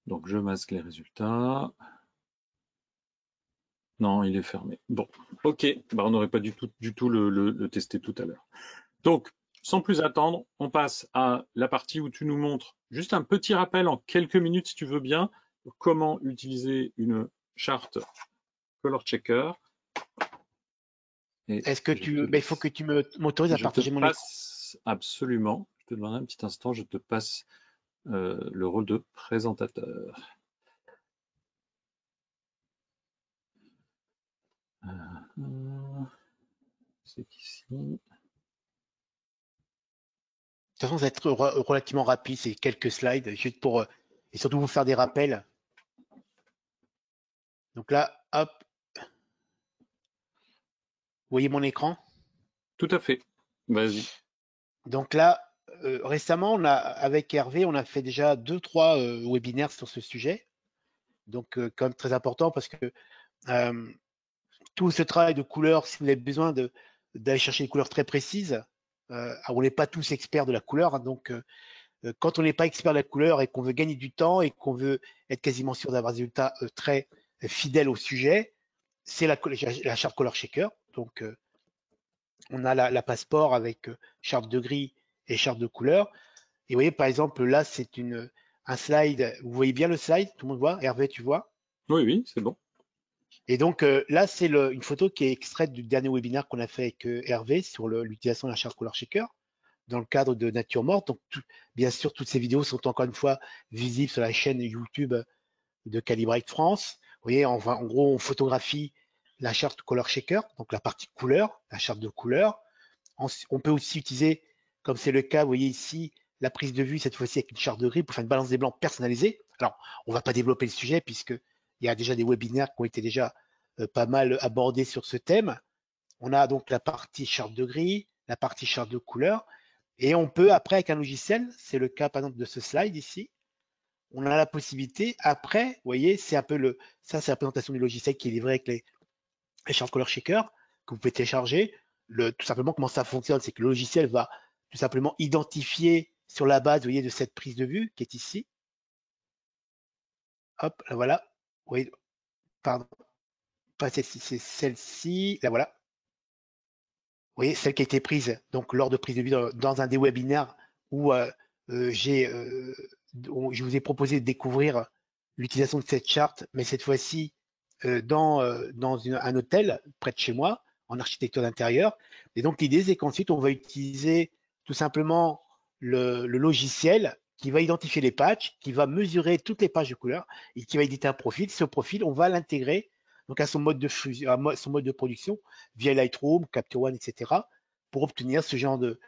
Donc je masque les résultats. Non, il est fermé. Bon, ok, bah, on n'aurait pas du tout le testé tout à l'heure. Donc, sans plus attendre, on passe à la partie où tu nous montres juste un petit rappel en quelques minutes, si tu veux bien, comment utiliser une charte Color Checker. Et Est-ce que il faut que tu m'autorises à je te partager mon écran. passe absolument, je te demande un petit instant, je te passe le rôle de présentateur. C'est ici. De toute façon, ça va être relativement rapide. C'est quelques slides, juste pour et surtout vous faire des rappels. Donc là, hop, vous voyez mon écran. Tout à fait. Vas-y. Donc là, récemment, avec Hervé, on a fait déjà 2-3 webinaires sur ce sujet. Donc, quand même très important parce que euh, tout ce travail de couleurs, si vous avez besoin d'aller chercher des couleurs très précises, on n'est pas tous experts de la couleur. Hein, donc, quand on n'est pas expert de la couleur et qu'on veut gagner du temps et qu'on veut être quasiment sûr d'avoir des résultats très fidèles au sujet, c'est la charte Color Shaker. Donc, on a la passeport avec charte de gris et charte de couleur. Et vous voyez, par exemple, là, c'est un slide. Vous voyez bien le slide? Tout le monde voit? Hervé, tu vois? Oui, c'est bon. Et donc, là, c'est une photo qui est extraite du dernier webinaire qu'on a fait avec Hervé sur l'utilisation de la charte Color Shaker dans le cadre de Nature Morte. Donc, bien sûr, toutes ces vidéos sont encore une fois visibles sur la chaîne YouTube de Calibrate France. Vous voyez, en gros, on photographie la charte Color Shaker, donc la partie couleur, la charte de couleur. On peut aussi utiliser, comme c'est le cas, vous voyez ici, la prise de vue, cette fois-ci avec une charte de gris pour faire une balance des blancs personnalisée. Alors, on ne va pas développer le sujet puisqu'il y a déjà des webinaires qui ont été déjà pas mal abordés sur ce thème. On a donc la partie charte de gris, la partie charte de couleur, et on peut après avec un logiciel, c'est le cas par exemple de ce slide ici, on a la possibilité après, vous voyez, ça c'est la présentation du logiciel qui est livré avec les chartes Color Shaker que vous pouvez télécharger. Tout simplement comment ça fonctionne, c'est que le logiciel va tout simplement identifier sur la base, vous voyez, de cette prise de vue qui est ici. Hop, là voilà. Vous voyez, pardon, pas celle-ci, c'est celle-ci. Là voilà. Vous voyez, celle qui a été prise donc lors de prise de vue dans un des webinaires où je vous ai proposé de découvrir l'utilisation de cette charte, mais cette fois-ci dans un hôtel près de chez moi, en architecture d'intérieur. Et donc l'idée, c'est qu'ensuite, on va utiliser tout simplement le logiciel qui va identifier les patchs, qui va mesurer toutes les pages de couleurs et qui va éditer un profil. Ce profil, on va l'intégrer donc à son mode de production via Lightroom, Capture One, etc. pour obtenir ce genre de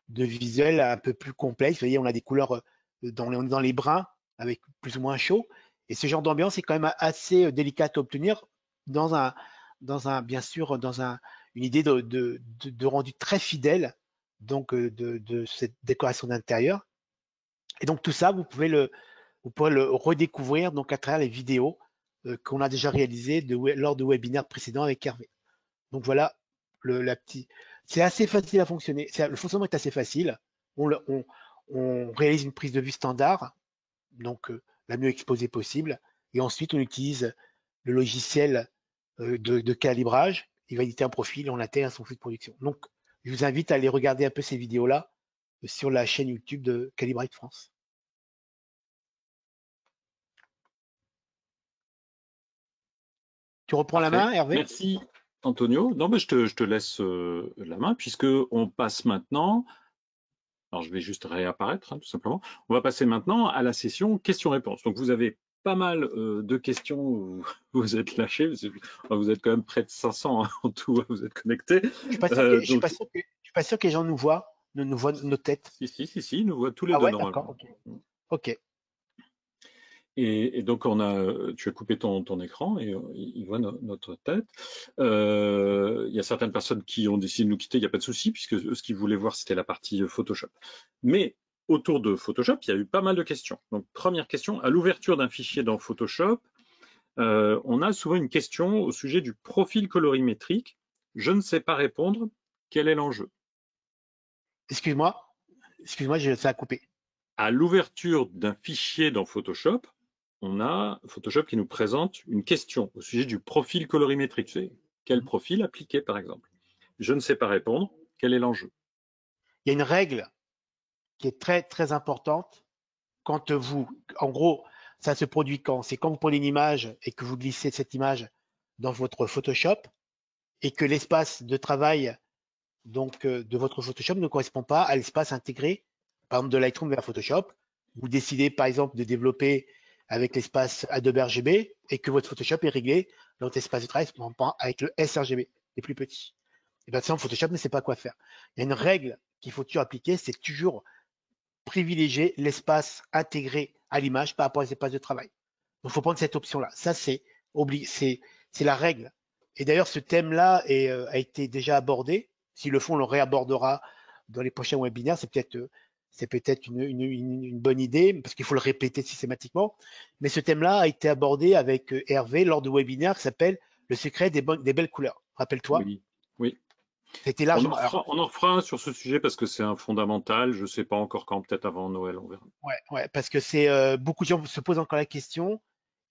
visuel un peu plus complexe. Vous voyez, on a des couleurs, on est dans les bruns avec plus ou moins chaud. Et ce genre d'ambiance est quand même assez délicat à obtenir dans bien sûr, une idée de rendu très fidèle donc de cette décoration d'intérieur. Et donc tout ça, vous pourrez le redécouvrir donc à travers les vidéos qu'on a déjà réalisées lors de webinaires précédents avec Hervé. Donc voilà, c'est assez facile à fonctionner. Le fonctionnement est assez facile. On réalise une prise de vue standard, donc la mieux exposée possible, et ensuite on utilise le logiciel de calibrage. Il va éditer un profil et on l'intègre à son flux de production. Donc je vous invite à aller regarder un peu ces vidéos-là sur la chaîne YouTube de Calibrite France. Tu reprends la Parfait. main, Hervé? Merci, Antonio. Non, mais je te laisse la main, puisque on passe maintenant. Alors, je vais juste réapparaître, hein, tout simplement. On va passer maintenant à la session questions-réponses. Donc, vous avez pas mal de questions où vous êtes lâchés. Vous êtes quand même près de 500 hein, en tout, vous êtes connectés. Je suis pas sûr que, je suis pas Donc, sûr que, je suis pas sûr que les gens nous voient nos têtes. si, ils nous voient tous les Ah deux ouais, d'accord, normalement. ok. Ok. Et donc, tu as coupé ton écran et il voit notre tête. Il y a certaines personnes qui ont décidé de nous quitter, il n'y a pas de souci, puisque eux, ce qu'ils voulaient voir, c'était la partie Photoshop. Mais autour de Photoshop, il y a eu pas mal de questions. Donc, première question, à l'ouverture d'un fichier dans Photoshop, on a souvent une question au sujet du profil colorimétrique. Je ne sais pas répondre. Quel est l'enjeu? Excuse-moi, ça a coupé. À l'ouverture d'un fichier dans Photoshop, on a Photoshop qui nous présente une question au sujet du profil colorimétrique. Tu sais, quel profil appliquer, par exemple? Je ne sais pas répondre. Quel est l'enjeu? Il y a une règle qui est très très importante quand en gros, ça se produit quand? C'est quand vous prenez une image et que vous glissez cette image dans votre Photoshop et que l'espace de travail donc de votre Photoshop ne correspond pas à l'espace intégré, par exemple de Lightroom vers Photoshop. Vous décidez par exemple de développer avec l'espace Adobe RGB et que votre Photoshop est réglé dans votre espace de travail avec le sRGB, les plus petits. Et bien ça, Photoshop ne sait pas quoi faire. Il y a une règle qu'il faut toujours appliquer, c'est toujours privilégier l'espace intégré à l'image par rapport à l'espace de travail. Donc, il faut prendre cette option-là. Ça, c'est la règle. Et d'ailleurs, ce thème-là a été déjà abordé. S'ils le font, on le réabordera dans les prochains webinaires. C'est peut-être une bonne idée parce qu'il faut le répéter systématiquement. Mais ce thème-là a été abordé avec Hervé lors de webinaire qui s'appelle Le secret des belles couleurs. Rappelle-toi. Oui, oui. C'était largement. On en refera un sur ce sujet parce que c'est un fondamental. Je ne sais pas encore quand, peut-être avant Noël, on verra. Ouais, parce que c'est beaucoup de gens se posent encore la question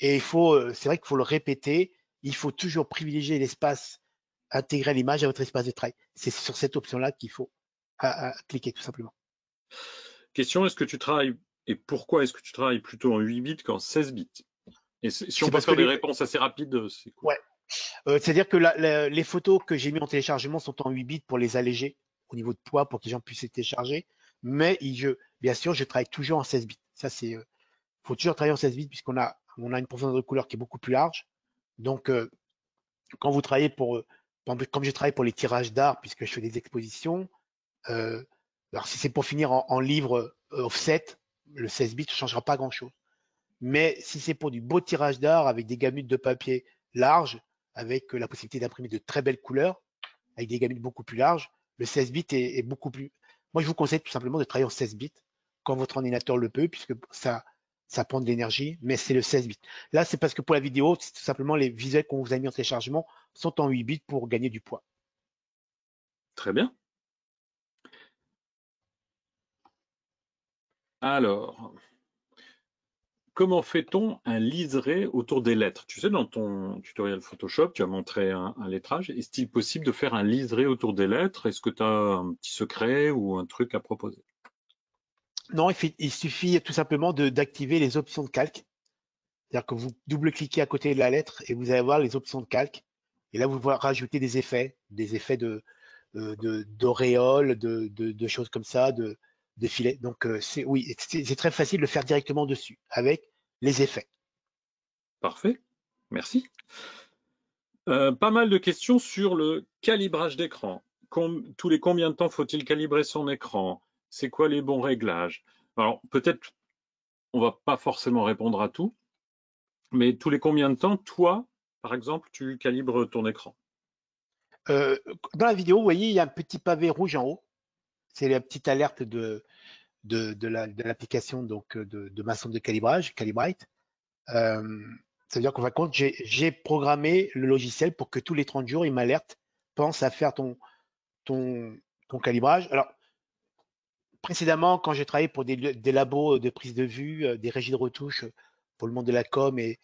et c'est vrai qu'il faut le répéter. Il faut toujours privilégier l'espace intégré à l'image à votre espace de travail. C'est sur cette option-là qu'il faut cliquer tout simplement. Question, est-ce que tu travailles et pourquoi est-ce que tu travailles plutôt en 8 bits qu'en 16 bits? Et si on C'est peut parce que faire des réponses assez rapides, c'est cool. ouais, c'est-à-dire que les photos que j'ai mis en téléchargement sont en 8 bits pour les alléger au niveau de poids pour que les gens puissent les télécharger. Mais bien sûr, je travaille toujours en 16 bits. Ça, faut toujours travailler en 16 bits puisqu'on a une profondeur de couleur qui est beaucoup plus large. Donc, quand vous travaillez comme je travaille pour les tirages d'art, puisque je fais des expositions, alors si c'est pour finir en livre offset, le 16 bits ne changera pas grand-chose. Mais si c'est pour du beau tirage d'art avec des gamutes de papier larges, avec la possibilité d'imprimer de très belles couleurs, avec des gamutes beaucoup plus larges, le 16 bits est beaucoup plus. Moi, je vous conseille tout simplement de travailler en 16 bits quand votre ordinateur le peut, puisque ça prend de l'énergie, mais c'est le 16 bits. Là, c'est parce que pour la vidéo, c'est tout simplement les visuels qu'on vous a mis en téléchargement sont en 8 bits pour gagner du poids. Très bien. Alors, comment fait-on un liseré autour des lettres? Tu sais, dans ton tutoriel Photoshop, tu as montré un lettrage. Est-il possible de faire un liseré autour des lettres? Est-ce que tu as un petit secret ou un truc à proposer? Non, il suffit tout simplement d'activer les options de calque. C'est-à-dire que vous double-cliquez à côté de la lettre et vous allez voir les options de calque. Et là, vous pouvez rajouter des effets d'auréoles, de choses comme ça, de filets. Donc, c'est très facile de le faire directement dessus avec les effets. Parfait, merci. Pas mal de questions sur le calibrage d'écran. Tous les combien de temps faut-il calibrer son écran? C'est quoi les bons réglages? Alors, peut-être, on va pas forcément répondre à tout, mais tous les combien de temps, toi, par exemple, tu calibres ton écran? Dans la vidéo, vous voyez, il y a un petit pavé rouge en haut. C'est la petite alerte de l'application donc de ma sonde de calibrage, Calibrite. Ça veut dire qu'en fin de compte, j'ai programmé le logiciel pour que tous les 30 jours, il m'alerte, pense à faire ton, ton calibrage. Alors, précédemment, quand j'ai travaillé pour des labos de prise de vue, des régies de retouche pour le monde de la com et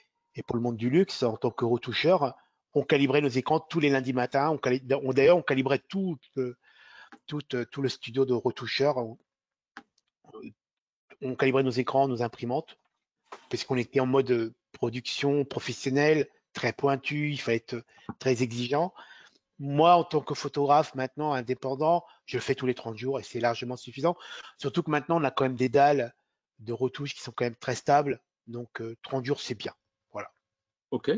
pour le monde du luxe en tant que retoucheur, on calibrait nos écrans tous les lundis matins. D'ailleurs, on calibrait tout le studio de retoucheurs on calibrait nos écrans, nos imprimantes, parce qu'on était en mode production professionnelle, très pointu, il fallait être très exigeant. Moi, en tant que photographe, maintenant indépendant, je le fais tous les 30 jours et c'est largement suffisant. Surtout que maintenant, on a quand même des dalles de retouches qui sont quand même très stables. Donc, 30 jours, c'est bien. Voilà. OK.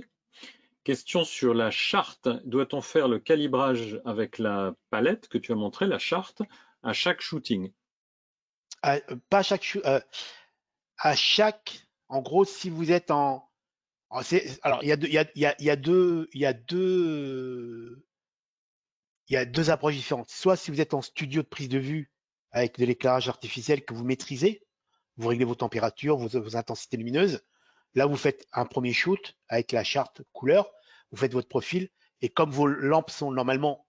Question sur la charte. Doit-on faire le calibrage avec la palette que tu as montré, la charte, à chaque shooting? Pas à chaque, en gros, si vous êtes alors, il y a deux, il y a deux approches différentes. Soit si vous êtes en studio de prise de vue avec de l'éclairage artificiel que vous maîtrisez, vous réglez vos températures, vos intensités lumineuses. Là, vous faites un premier shoot avec la charte couleur, vous faites votre profil, et comme vos lampes sont normalement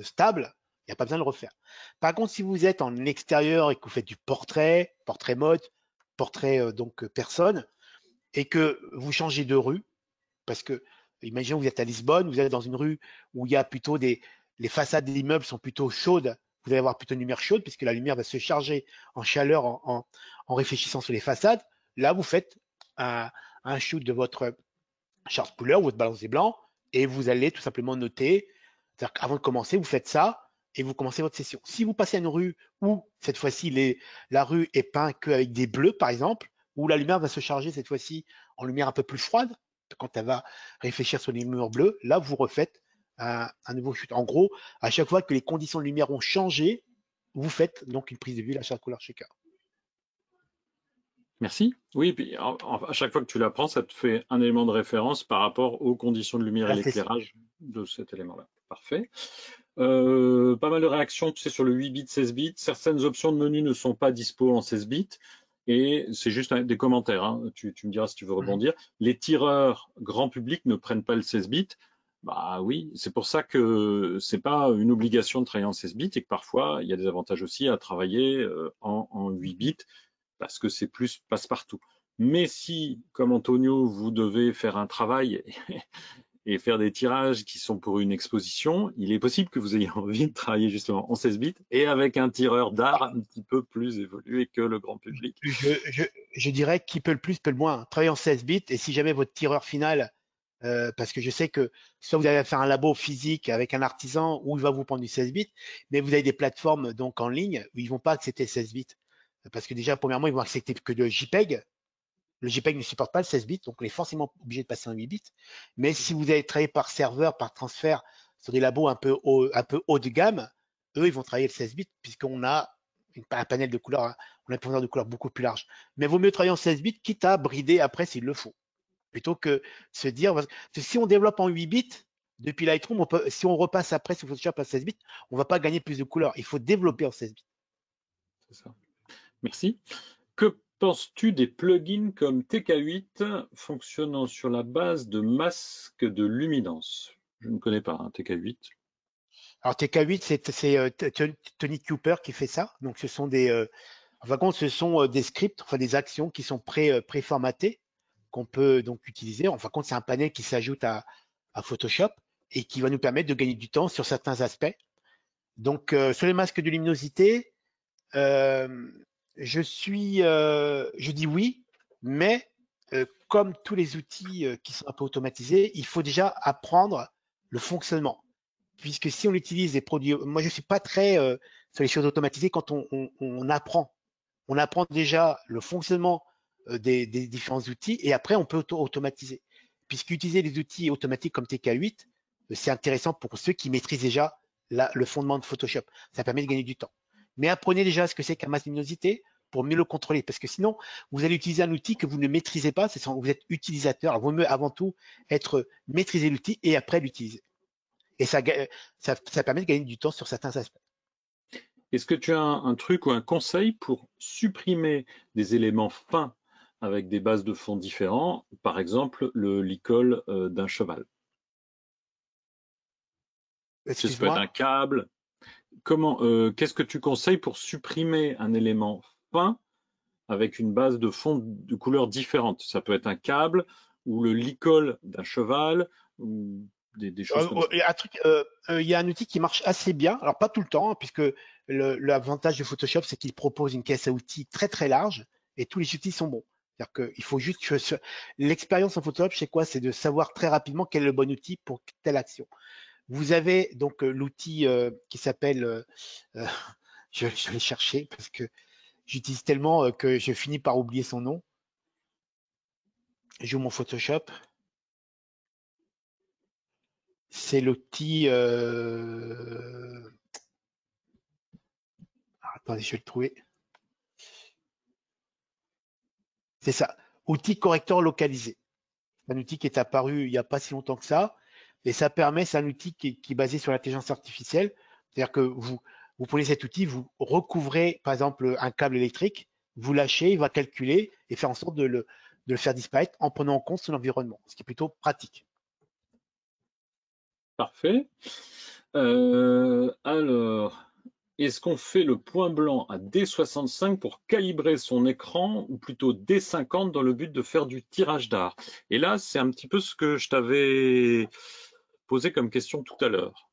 stables, il n'y a pas besoin de le refaire. Par contre, si vous êtes en extérieur et que vous faites du portrait, portrait mode, portrait personne, et que vous changez de rue, parce que imaginez vous êtes à Lisbonne, vous êtes dans une rue où il y a plutôt les façades des immeubles sont plutôt chaudes, vous allez avoir plutôt une lumière chaude puisque la lumière va se charger en chaleur en réfléchissant sur les façades. Là, vous faites un shoot de votre charte couleur, votre balancier blanc, et vous allez tout simplement noter. C'est-à-dire qu'avant de commencer, vous faites ça et vous commencez votre session. Si vous passez à une rue où cette fois-ci la rue est peinte qu'avec des bleus, par exemple, où la lumière va se charger cette fois-ci en lumière un peu plus froide, quand elle va réfléchir sur les murs bleus, là vous refaites un nouveau shoot. En gros, à chaque fois que les conditions de lumière ont changé, vous faites donc une prise de vue, la charte couleur shaker. Merci. Oui, puis à chaque fois que tu l'apprends, ça te fait un élément de référence par rapport aux conditions de lumière et l'éclairage de cet élément-là. Parfait. Pas mal de réactions, tu sais, sur le 8 bits, 16 bits. Certaines options de menu ne sont pas dispo en 16 bits. Et c'est juste des commentaires, hein. Tu me diras si tu veux rebondir. Les tireurs grand public ne prennent pas le 16 bits. Bah oui, c'est pour ça que c'est pas une obligation de travailler en 16 bits et que parfois il y a des avantages aussi à travailler en 8 bits parce que c'est plus passe-partout. Mais si, comme Antonio, vous devez faire un travail et faire des tirages qui sont pour une exposition, il est possible que vous ayez envie de travailler justement en 16 bits et avec un tireur d'art un petit peu plus évolué que le grand public. Je dirais qui peut le plus peut le moins. Travailler en 16 bits et si jamais votre tireur final, parce que je sais que soit vous allez faire un labo physique avec un artisan où il va vous prendre du 16 bits, mais vous avez des plateformes donc en ligne où ils vont pas accepter 16 bits. Parce que déjà, premièrement, ils vont accepter que le JPEG. Le JPEG ne supporte pas le 16 bits, donc on est forcément obligé de passer en 8 bits. Mais si vous allez travailler par serveur, par transfert sur des labos un peu haut de gamme, eux, ils vont travailler le 16 bits puisqu'on a un panel de couleurs, on a un profondeur de couleurs beaucoup plus large. Mais il vaut mieux travailler en 16 bits, quitte à brider après s'il le faut. Plutôt que se dire, parce que si on développe en 8 bits, depuis Lightroom, si on repasse après sur Photoshop à 16 bits, on ne va pas gagner plus de couleurs. Il faut développer en 16 bits. C'est ça. Merci. Que penses-tu des plugins comme TK8 fonctionnant sur la base de masques de luminance? Je ne connais pas TK8. Alors TK8, c'est Tony Cooper qui fait ça. Donc ce sont ce sont des scripts, enfin des actions qui sont préformatées qu'on peut donc utiliser. En fin de compte, c'est un panel qui s'ajoute à Photoshop et qui va nous permettre de gagner du temps sur certains aspects. Donc sur les masques de luminosité, je dis oui, mais comme tous les outils qui sont un peu automatisés, il faut déjà apprendre le fonctionnement. Puisque si on utilise des produits, moi je suis pas très sur les choses automatisées quand on apprend. On apprend déjà le fonctionnement des différents outils et après on peut automatiser. Puisqu'utiliser des outils automatiques comme TK8, c'est intéressant pour ceux qui maîtrisent déjà le fondement de Photoshop. Ça permet de gagner du temps. Mais apprenez déjà ce que c'est qu'un masque de luminosité pour mieux le contrôler. Parce que sinon, vous allez utiliser un outil que vous ne maîtrisez pas. Vous êtes utilisateur. Alors, il vaut mieux avant tout maîtriser l'outil et après l'utiliser. Et ça permet de gagner du temps sur certains aspects. Est-ce que tu as un truc ou un conseil pour supprimer des éléments fins avec des bases de fond différents, par exemple le licol d'un cheval? Ça peut être un câble. Qu'est-ce que tu conseilles pour supprimer un élément fin avec une base de fond de couleurs différentes? Ça peut être un câble ou le licol d'un cheval ou des choses comme ça. Il y a un outil qui marche assez bien, alors pas tout le temps, hein, puisque l'avantage de Photoshop, c'est qu'il propose une caisse à outils très très large. et tous les outils sont bons. C'est-à-dire qu'il faut juste que l'expérience en Photoshop, c'est quoi? C'est de savoir très rapidement quel est le bon outil pour telle action. Vous avez donc l'outil qui s'appelle, euh, je vais chercher parce que j'utilise tellement que je finis par oublier son nom. J'ouvre mon Photoshop. C'est l'outil. Attendez, je vais le trouver. C'est ça. Outil correcteur localisé. C'est un outil qui est apparu il n'y a pas si longtemps que ça. Et ça permet, c'est un outil qui est basé sur l'intelligence artificielle. C'est-à-dire que vous prenez cet outil, vous recouvrez par exemple un câble électrique, vous lâchez, il va calculer et faire en sorte de le faire disparaître en prenant en compte son environnement, ce qui est plutôt pratique. Parfait. Alors, est-ce qu'on fait le point blanc à D65 pour calibrer son écran ou plutôt D50 dans le but de faire du tirage d'art? Et là, c'est un petit peu ce que je t'avais posé comme question tout à l'heure,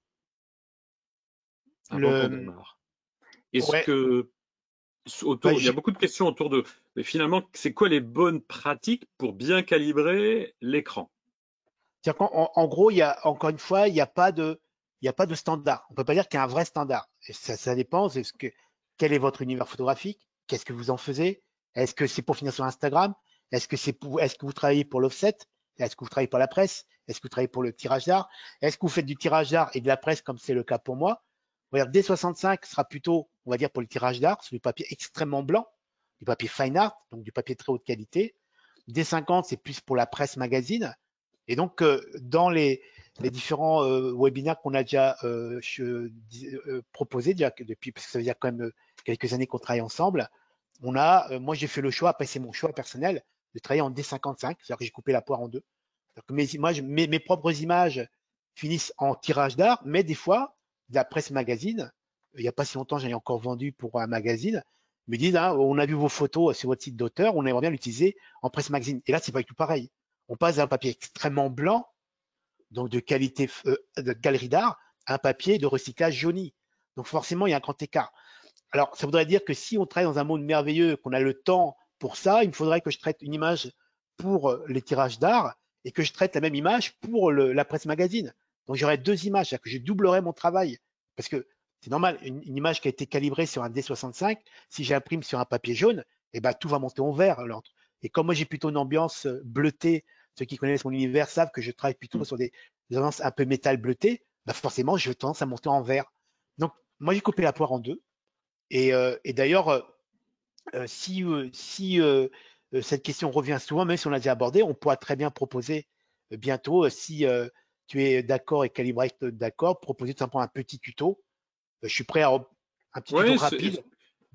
avant qu'on Le, démarre. Est-ce ouais, que bah, il y a beaucoup de questions autour de, mais finalement, c'est quoi les bonnes pratiques pour bien calibrer l'écran? c'est-à-dire en gros, il y a, encore une fois, il y a pas de standard. On peut pas dire qu'il y a un vrai standard. Et ça dépend de quel est votre univers photographique, qu'est-ce que vous en faisiez, est-ce que c'est pour finir sur Instagram, est-ce que vous travaillez pour l'offset, est-ce que vous travaillez pour la presse, est-ce que vous travaillez pour le tirage d'art, est-ce que vous faites du tirage d'art et de la presse comme c'est le cas pour moi. On va dire D65 sera plutôt, on va dire pour le tirage d'art, sur du papier extrêmement blanc, du papier fine art, donc du papier de très haute qualité. D50 c'est plus pour la presse magazine. Et donc, dans les différents webinaires qu'on a déjà proposés, depuis, parce que ça veut dire quand même quelques années qu'on travaille ensemble, moi j'ai fait le choix, après c'est mon choix personnel, de travailler en D55, c'est-à-dire que j'ai coupé la poire en deux. Que mes images, mes propres images finissent en tirage d'art, mais des fois, de la presse magazine, il n'y a pas si longtemps, j'en ai encore vendu pour un magazine, me disent, ah, on a vu vos photos sur votre site d'auteur, on aimerait bien l'utiliser en presse magazine. Et là, c'est pas du tout pareil. On passe d'un papier extrêmement blanc, donc de qualité de galerie d'art, à un papier de recyclage jauni. Donc forcément, il y a un grand écart. Alors, ça voudrait dire que si on travaille dans un monde merveilleux, qu'on a le temps pour ça, il me faudrait que je traite une image pour les tirages d'art et que je traite la même image pour la presse magazine. Donc j'aurais deux images, c'est-à-dire que je doublerais mon travail. Parce que c'est normal, une image qui a été calibrée sur un D65, si j'imprime sur un papier jaune, eh ben, tout va monter en vert. Et comme moi j'ai plutôt une ambiance bleutée, ceux qui connaissent mon univers savent que je travaille plutôt sur des ambiances un peu métal bleuté, bah forcément je tendance à monter en vert. Donc moi j'ai coupé la poire en deux. Et d'ailleurs, si cette question revient souvent, même si on l'a déjà abordé, on pourra très bien proposer bientôt, si tu es d'accord et Calibre d'accord, proposer tout simplement un petit tuto. Je suis prêt à un petit tuto Ouais, rapide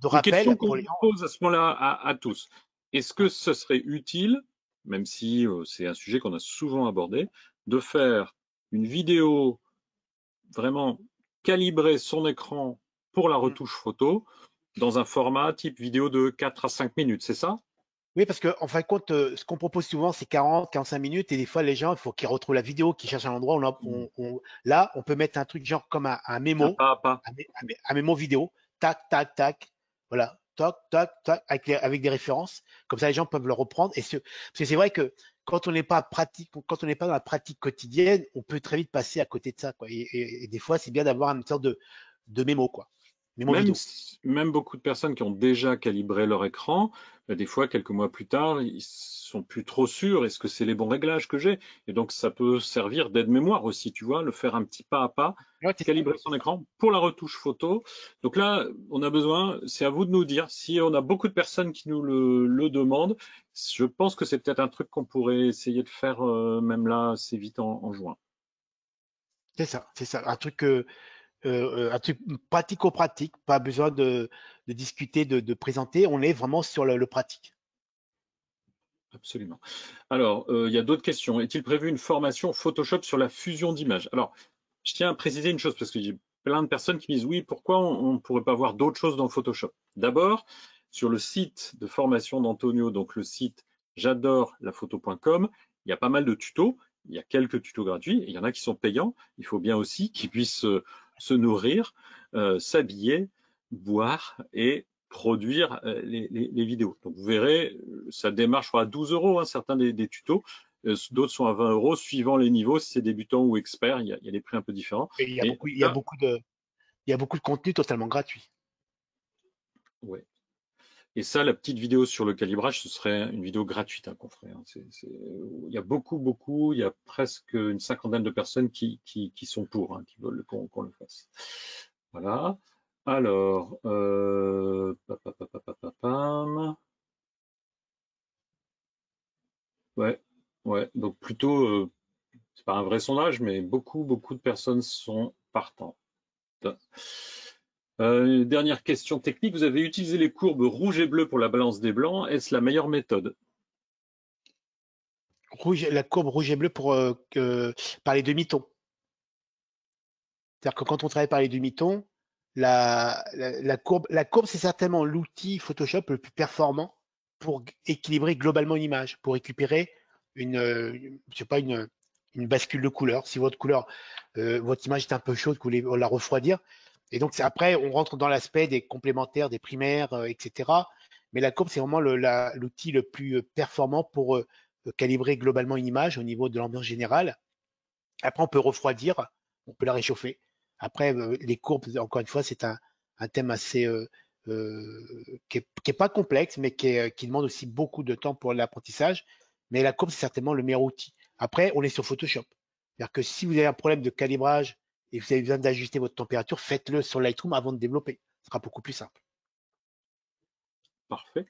de une question rappel qu'on pour les gens. pose à ce moment-là à tous. Est-ce que ce serait utile, même si c'est un sujet qu'on a souvent abordé, de faire une vidéo vraiment calibrer son écran pour la retouche photo dans un format type vidéo de 4 à 5 minutes, c'est ça? Oui, parce qu'en fin de compte, ce qu'on propose souvent, c'est 40, 45 minutes, et des fois, les gens, il faut qu'ils retrouvent la vidéo, qu'ils cherchent un endroit où là, on peut mettre un truc genre comme un Un mémo, pas à pas. un mémo vidéo, tac, tac, tac, voilà, tac, tac, tac, avec des références, comme ça, les gens peuvent le reprendre. Parce que c'est vrai que quand on n'est pas pratique, quand on n'est pas dans la pratique quotidienne, on peut très vite passer à côté de ça, quoi. Et des fois, c'est bien d'avoir une sorte de mémo, quoi, mémo Même, vidéo. même beaucoup de personnes qui ont déjà calibré leur écran, des fois, quelques mois plus tard, ils sont plus trop sûrs. Est-ce que c'est les bons réglages que j'ai? Et donc, ça peut servir d'aide-mémoire aussi, tu vois, le faire un petit pas à pas, Ouais, c'est ça. calibrer son écran pour la retouche photo. Donc là, on a besoin, c'est à vous de nous dire. Si on a beaucoup de personnes qui nous le demandent, je pense que c'est peut-être un truc qu'on pourrait essayer de faire même là assez vite en juin. C'est ça, un truc pratico-pratique, pas besoin de discuter, de présenter, on est vraiment sur le pratique. Absolument. Alors, il y a d'autres questions. Est-il prévu une formation Photoshop sur la fusion d'images? Alors, je tiens à préciser une chose parce que j'ai plein de personnes qui me disent oui, pourquoi on ne pourrait pas voir d'autres choses dans Photoshop? D'abord, sur le site de formation d'Antonio, donc le site j'adore-la-photo.com, il y a pas mal de tutos. Il y a quelques tutos gratuits et il y en a qui sont payants. Il faut bien aussi qu'ils puissent se nourrir, s'habiller, boire et produire les vidéos. Donc vous verrez, ça démarre, je crois, à 12 €, hein, certains des tutos. D'autres sont à 20 € suivant les niveaux, si c'est débutant ou expert, il y a des prix un peu différents. Et il y a Mais beaucoup, il y a beaucoup de, il y a beaucoup de contenu totalement gratuit. ouais. Et ça, la petite vidéo sur le calibrage, ce serait une vidéo gratuite qu'on ferait. Hein. Il y a beaucoup, il y a presque une cinquantaine de personnes qui sont pour, hein, qui veulent qu'on le fasse. Voilà. Alors, ouais, ouais. Donc plutôt, c'est pas un vrai sondage, mais beaucoup de personnes sont partantes. Dernière question technique. Vous avez utilisé les courbes rouge et bleu pour la balance des blancs. Est-ce la meilleure méthode? La courbe rouge et bleu par les demi-tons. C'est-à-dire que quand on travaille par les demi-tons, la courbe, c'est certainement l'outil Photoshop le plus performant pour équilibrer globalement une image, pour récupérer je sais pas, une bascule de couleur. Si votre image est un peu chaude, que vous voulez la refroidir. Et donc, après, on rentre dans l'aspect des complémentaires, des primaires, etc. Mais la courbe, c'est vraiment l'outil le plus performant pour calibrer globalement une image au niveau de l'ambiance générale. Après, on peut refroidir, on peut la réchauffer. Après, les courbes, encore une fois, c'est un thème assez qui est pas complexe, mais qui demande aussi beaucoup de temps pour l'apprentissage. Mais la courbe, c'est certainement le meilleur outil. Après, on est sur Photoshop. C'est-à-dire que si vous avez un problème de calibrage et que vous avez besoin d'ajuster votre température, faites-le sur Lightroom avant de développer. Ce sera beaucoup plus simple. Parfait.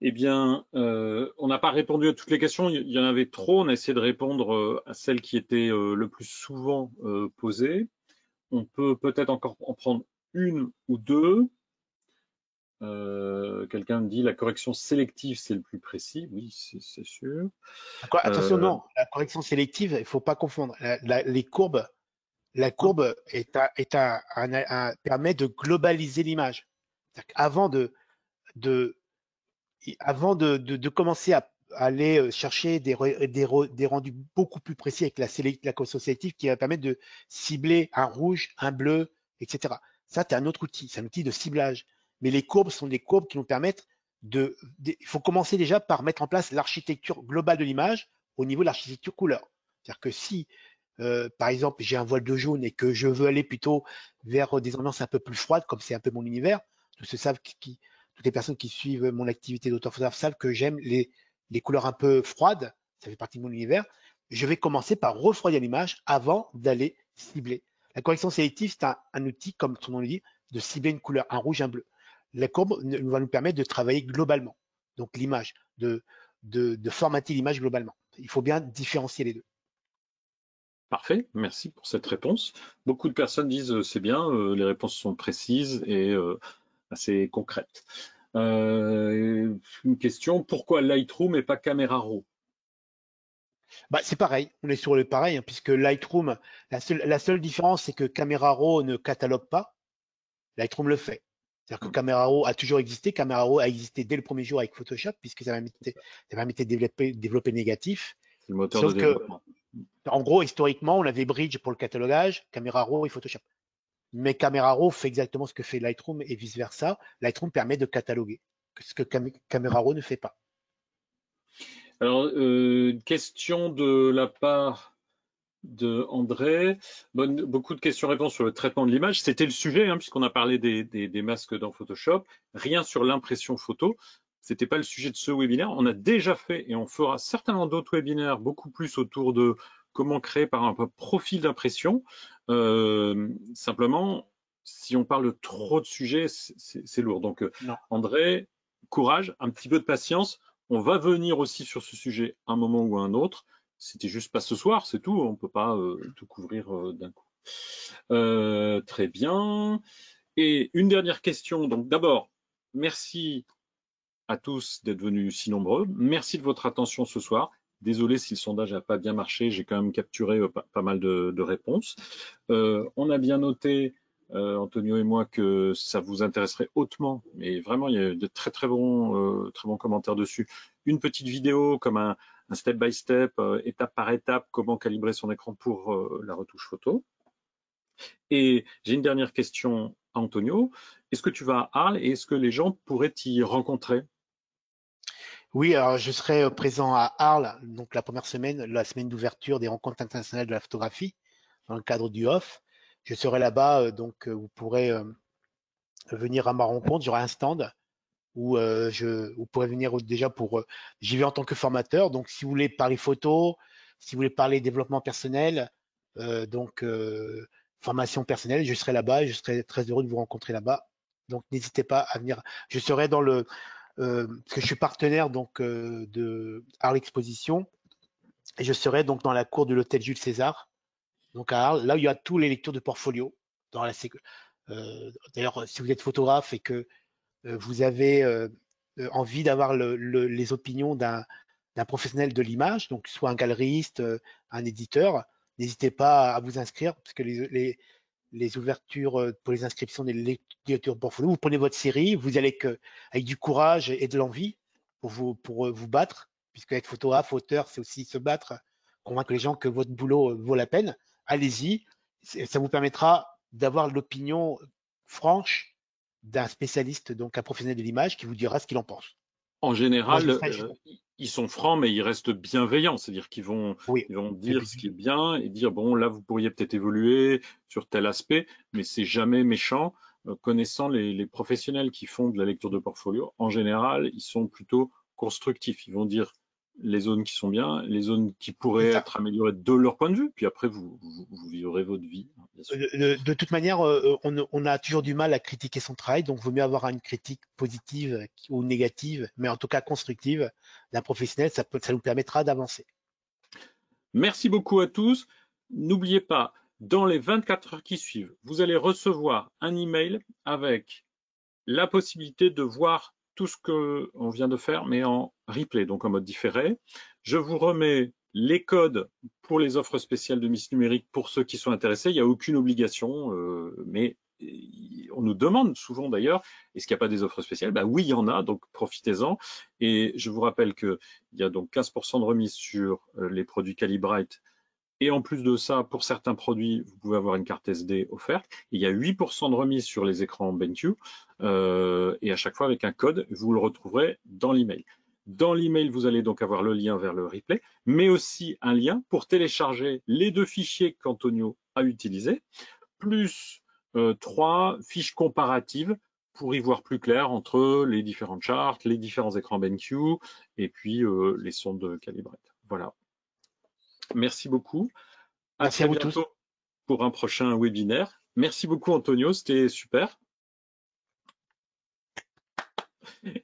Eh bien, on n'a pas répondu à toutes les questions. Il y en avait trop. On a essayé de répondre à celles qui étaient le plus souvent posées. On peut peut-être encore en prendre une ou deux. Quelqu'un me dit la correction sélective, c'est le plus précis. Oui, c'est sûr. Attention, Euh, non, la correction sélective, il ne faut pas confondre. Les courbes, la hein, courbe permet de globaliser l'image. De, avant de commencer à aller chercher des rendus beaucoup plus précis avec la correction sélective qui va permettre de cibler un rouge, un bleu, etc. Ça, c'est un autre outil, c'est un outil de ciblage. Mais les courbes sont des courbes qui nous permettent il faut commencer déjà par mettre en place l'architecture globale de l'image au niveau de l'architecture couleur. C'est-à-dire que si, par exemple, j'ai un voile de jaune et que je veux aller plutôt vers des ambiances un peu plus froides, comme c'est un peu mon univers, tous ceux savent toutes les personnes qui suivent mon activité d'auteur photographe savent que j'aime les couleurs un peu froides, ça fait partie de mon univers. Je vais commencer par refroidir l'image avant d'aller cibler. La correction sélective, c'est un outil, comme son nom le dit, de cibler une couleur, un rouge, un bleu. La courbe va nous permettre de travailler globalement, donc l'image, de formater l'image globalement. Il faut bien différencier les deux. Parfait, merci pour cette réponse. Beaucoup de personnes disent c'est bien, les réponses sont précises et assez concrètes. Une question, pourquoi Lightroom et pas Camera Raw? Bah, c'est pareil, on est sur le pareil, hein, puisque Lightroom, la seule différence, c'est que Camera Raw ne catalogue pas, Lightroom le fait. C'est-à-dire que Camera Raw a toujours existé, Camera Raw a existé dès le premier jour avec Photoshop, puisque ça permettait de développer négatif. C'est le moteur de Sauf que, développement. en gros, historiquement, on avait Bridge pour le catalogage, Camera Raw et Photoshop. Mais Camera Raw fait exactement ce que fait Lightroom et vice-versa. Lightroom permet de cataloguer, ce que Camera Raw ne fait pas. Alors, question de la part de André. Beaucoup de questions-réponses sur le traitement de l'image. C'était le sujet, hein, puisqu'on a parlé des masques dans Photoshop. Rien sur l'impression photo. C'était pas le sujet de ce webinaire. On a déjà fait et on fera certainement d'autres webinaires beaucoup plus autour de comment créer par un profil d'impression. Simplement, si on parle de trop de sujets, c'est lourd. Donc, Non. André, courage, un petit peu de patience. On va venir aussi sur ce sujet un moment ou un autre. C'était juste pas ce soir, c'est tout. On peut pas tout couvrir d'un coup. Très bien. Et une dernière question. Donc d'abord, merci à tous d'être venus si nombreux. Merci de votre attention ce soir. Désolé si le sondage n'a pas bien marché, j'ai quand même capturé pas mal de réponses. On a bien noté, Antonio et moi, que ça vous intéresserait hautement, mais vraiment, il y a de très bons commentaires dessus. Une petite vidéo comme un step by step, étape par étape, comment calibrer son écran pour la retouche photo. Et j'ai une dernière question à Antonio. est-ce que tu vas à Arles et est-ce que les gens pourraient t'y rencontrer? Oui, alors je serai présent à Arles, donc la première semaine, la semaine d'ouverture des rencontres internationales de la photographie, dans le cadre du OFF. Je serai là-bas, donc vous pourrez venir à ma rencontre. J'aurai un stand où vous pourrez venir déjà pour. J'y vais en tant que formateur, donc si vous voulez parler photo, si vous voulez parler développement personnel, donc formation personnelle, je serai là-bas et je serai très heureux de vous rencontrer là-bas. Donc n'hésitez pas à venir. Je serai dans le parce que je suis partenaire donc de Arles Exposition et je serai donc dans la cour de l'hôtel Jules César, donc à Arles, là où il y a tous les lectures de portfolio. D'ailleurs, si vous êtes photographe et que vous avez envie d'avoir les opinions d'un professionnel de l'image, donc soit un galeriste, un éditeur, n'hésitez pas à vous inscrire parce que les ouvertures pour les inscriptions des lectures portfolio, vous prenez votre série, vous y allez avec du courage et de l'envie pour vous battre, puisque être photographe, auteur, c'est aussi se battre, convaincre les gens que votre boulot vaut la peine. Allez-y, ça vous permettra d'avoir l'opinion franche d'un spécialiste, donc un professionnel de l'image, qui vous dira ce qu'il en pense. En Moi, je général, serai juste. ils sont francs, mais ils restent bienveillants. C'est-à-dire qu'ils vont, Oui, ils vont et dire puis, ce qui est bien et dire, bon, là, vous pourriez peut-être évoluer sur tel aspect, mais c'est jamais méchant. Connaissant les professionnels qui font de la lecture de portfolio, en général, ils sont plutôt constructifs. Ils vont dire les zones qui sont bien, les zones qui c'est pourraient ça. être améliorées de leur point de vue, puis après, vous vivrez votre vie, hein, bien sûr. De toute manière, on a toujours du mal à critiquer son travail, donc il vaut mieux avoir une critique positive ou négative, mais en tout cas constructive d'un professionnel, ça nous permettra d'avancer. Merci beaucoup à tous. N'oubliez pas, dans les 24 heures qui suivent, vous allez recevoir un email avec la possibilité de voir tout ce qu'on vient de faire, mais en replay, donc en mode différé. Je vous remets les codes pour les offres spéciales de Miss Numérique pour ceux qui sont intéressés. Il n'y a aucune obligation, mais on nous demande souvent d'ailleurs, est-ce qu'il n'y a pas des offres spéciales? Ben oui, il y en a, donc profitez-en. Et je vous rappelle qu'il y a donc 15% de remise sur les produits Calibrite. Et en plus de ça, pour certains produits, vous pouvez avoir une carte SD offerte. Il y a 8% de remise sur les écrans BenQ. Et à chaque fois avec un code, vous le retrouverez dans l'email. Dans l'email, vous allez donc avoir le lien vers le replay, mais aussi un lien pour télécharger les 2 fichiers qu'Antonio a utilisés, plus 3 fiches comparatives pour y voir plus clair entre les différentes chartes, les différents écrans BenQ et puis les sondes de Calibrite. Voilà. Merci beaucoup. À Merci à très vous tous. bientôt pour un prochain webinaire. Merci beaucoup Antonio, c'était super.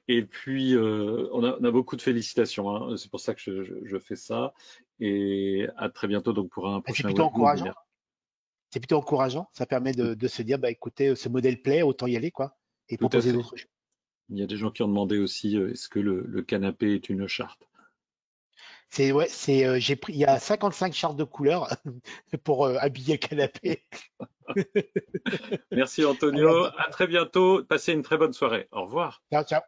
Et puis on a beaucoup de félicitations, hein. C'est pour ça que je fais ça. Et à très bientôt donc pour un C'est prochain plutôt encourageant. webinaire. C'est plutôt encourageant. Ça permet de se dire, bah écoutez, ce modèle plaît, autant y aller, quoi, et Tout à proposer fait. d'autres choses. Il y a des gens qui ont demandé aussi est-ce que le canapé est une charte? J'ai pris, il y a 55 chartes de couleurs pour habiller le canapé. Merci Allez, Antonio, à très bientôt. Passez une très bonne soirée. Au revoir. ciao, ciao.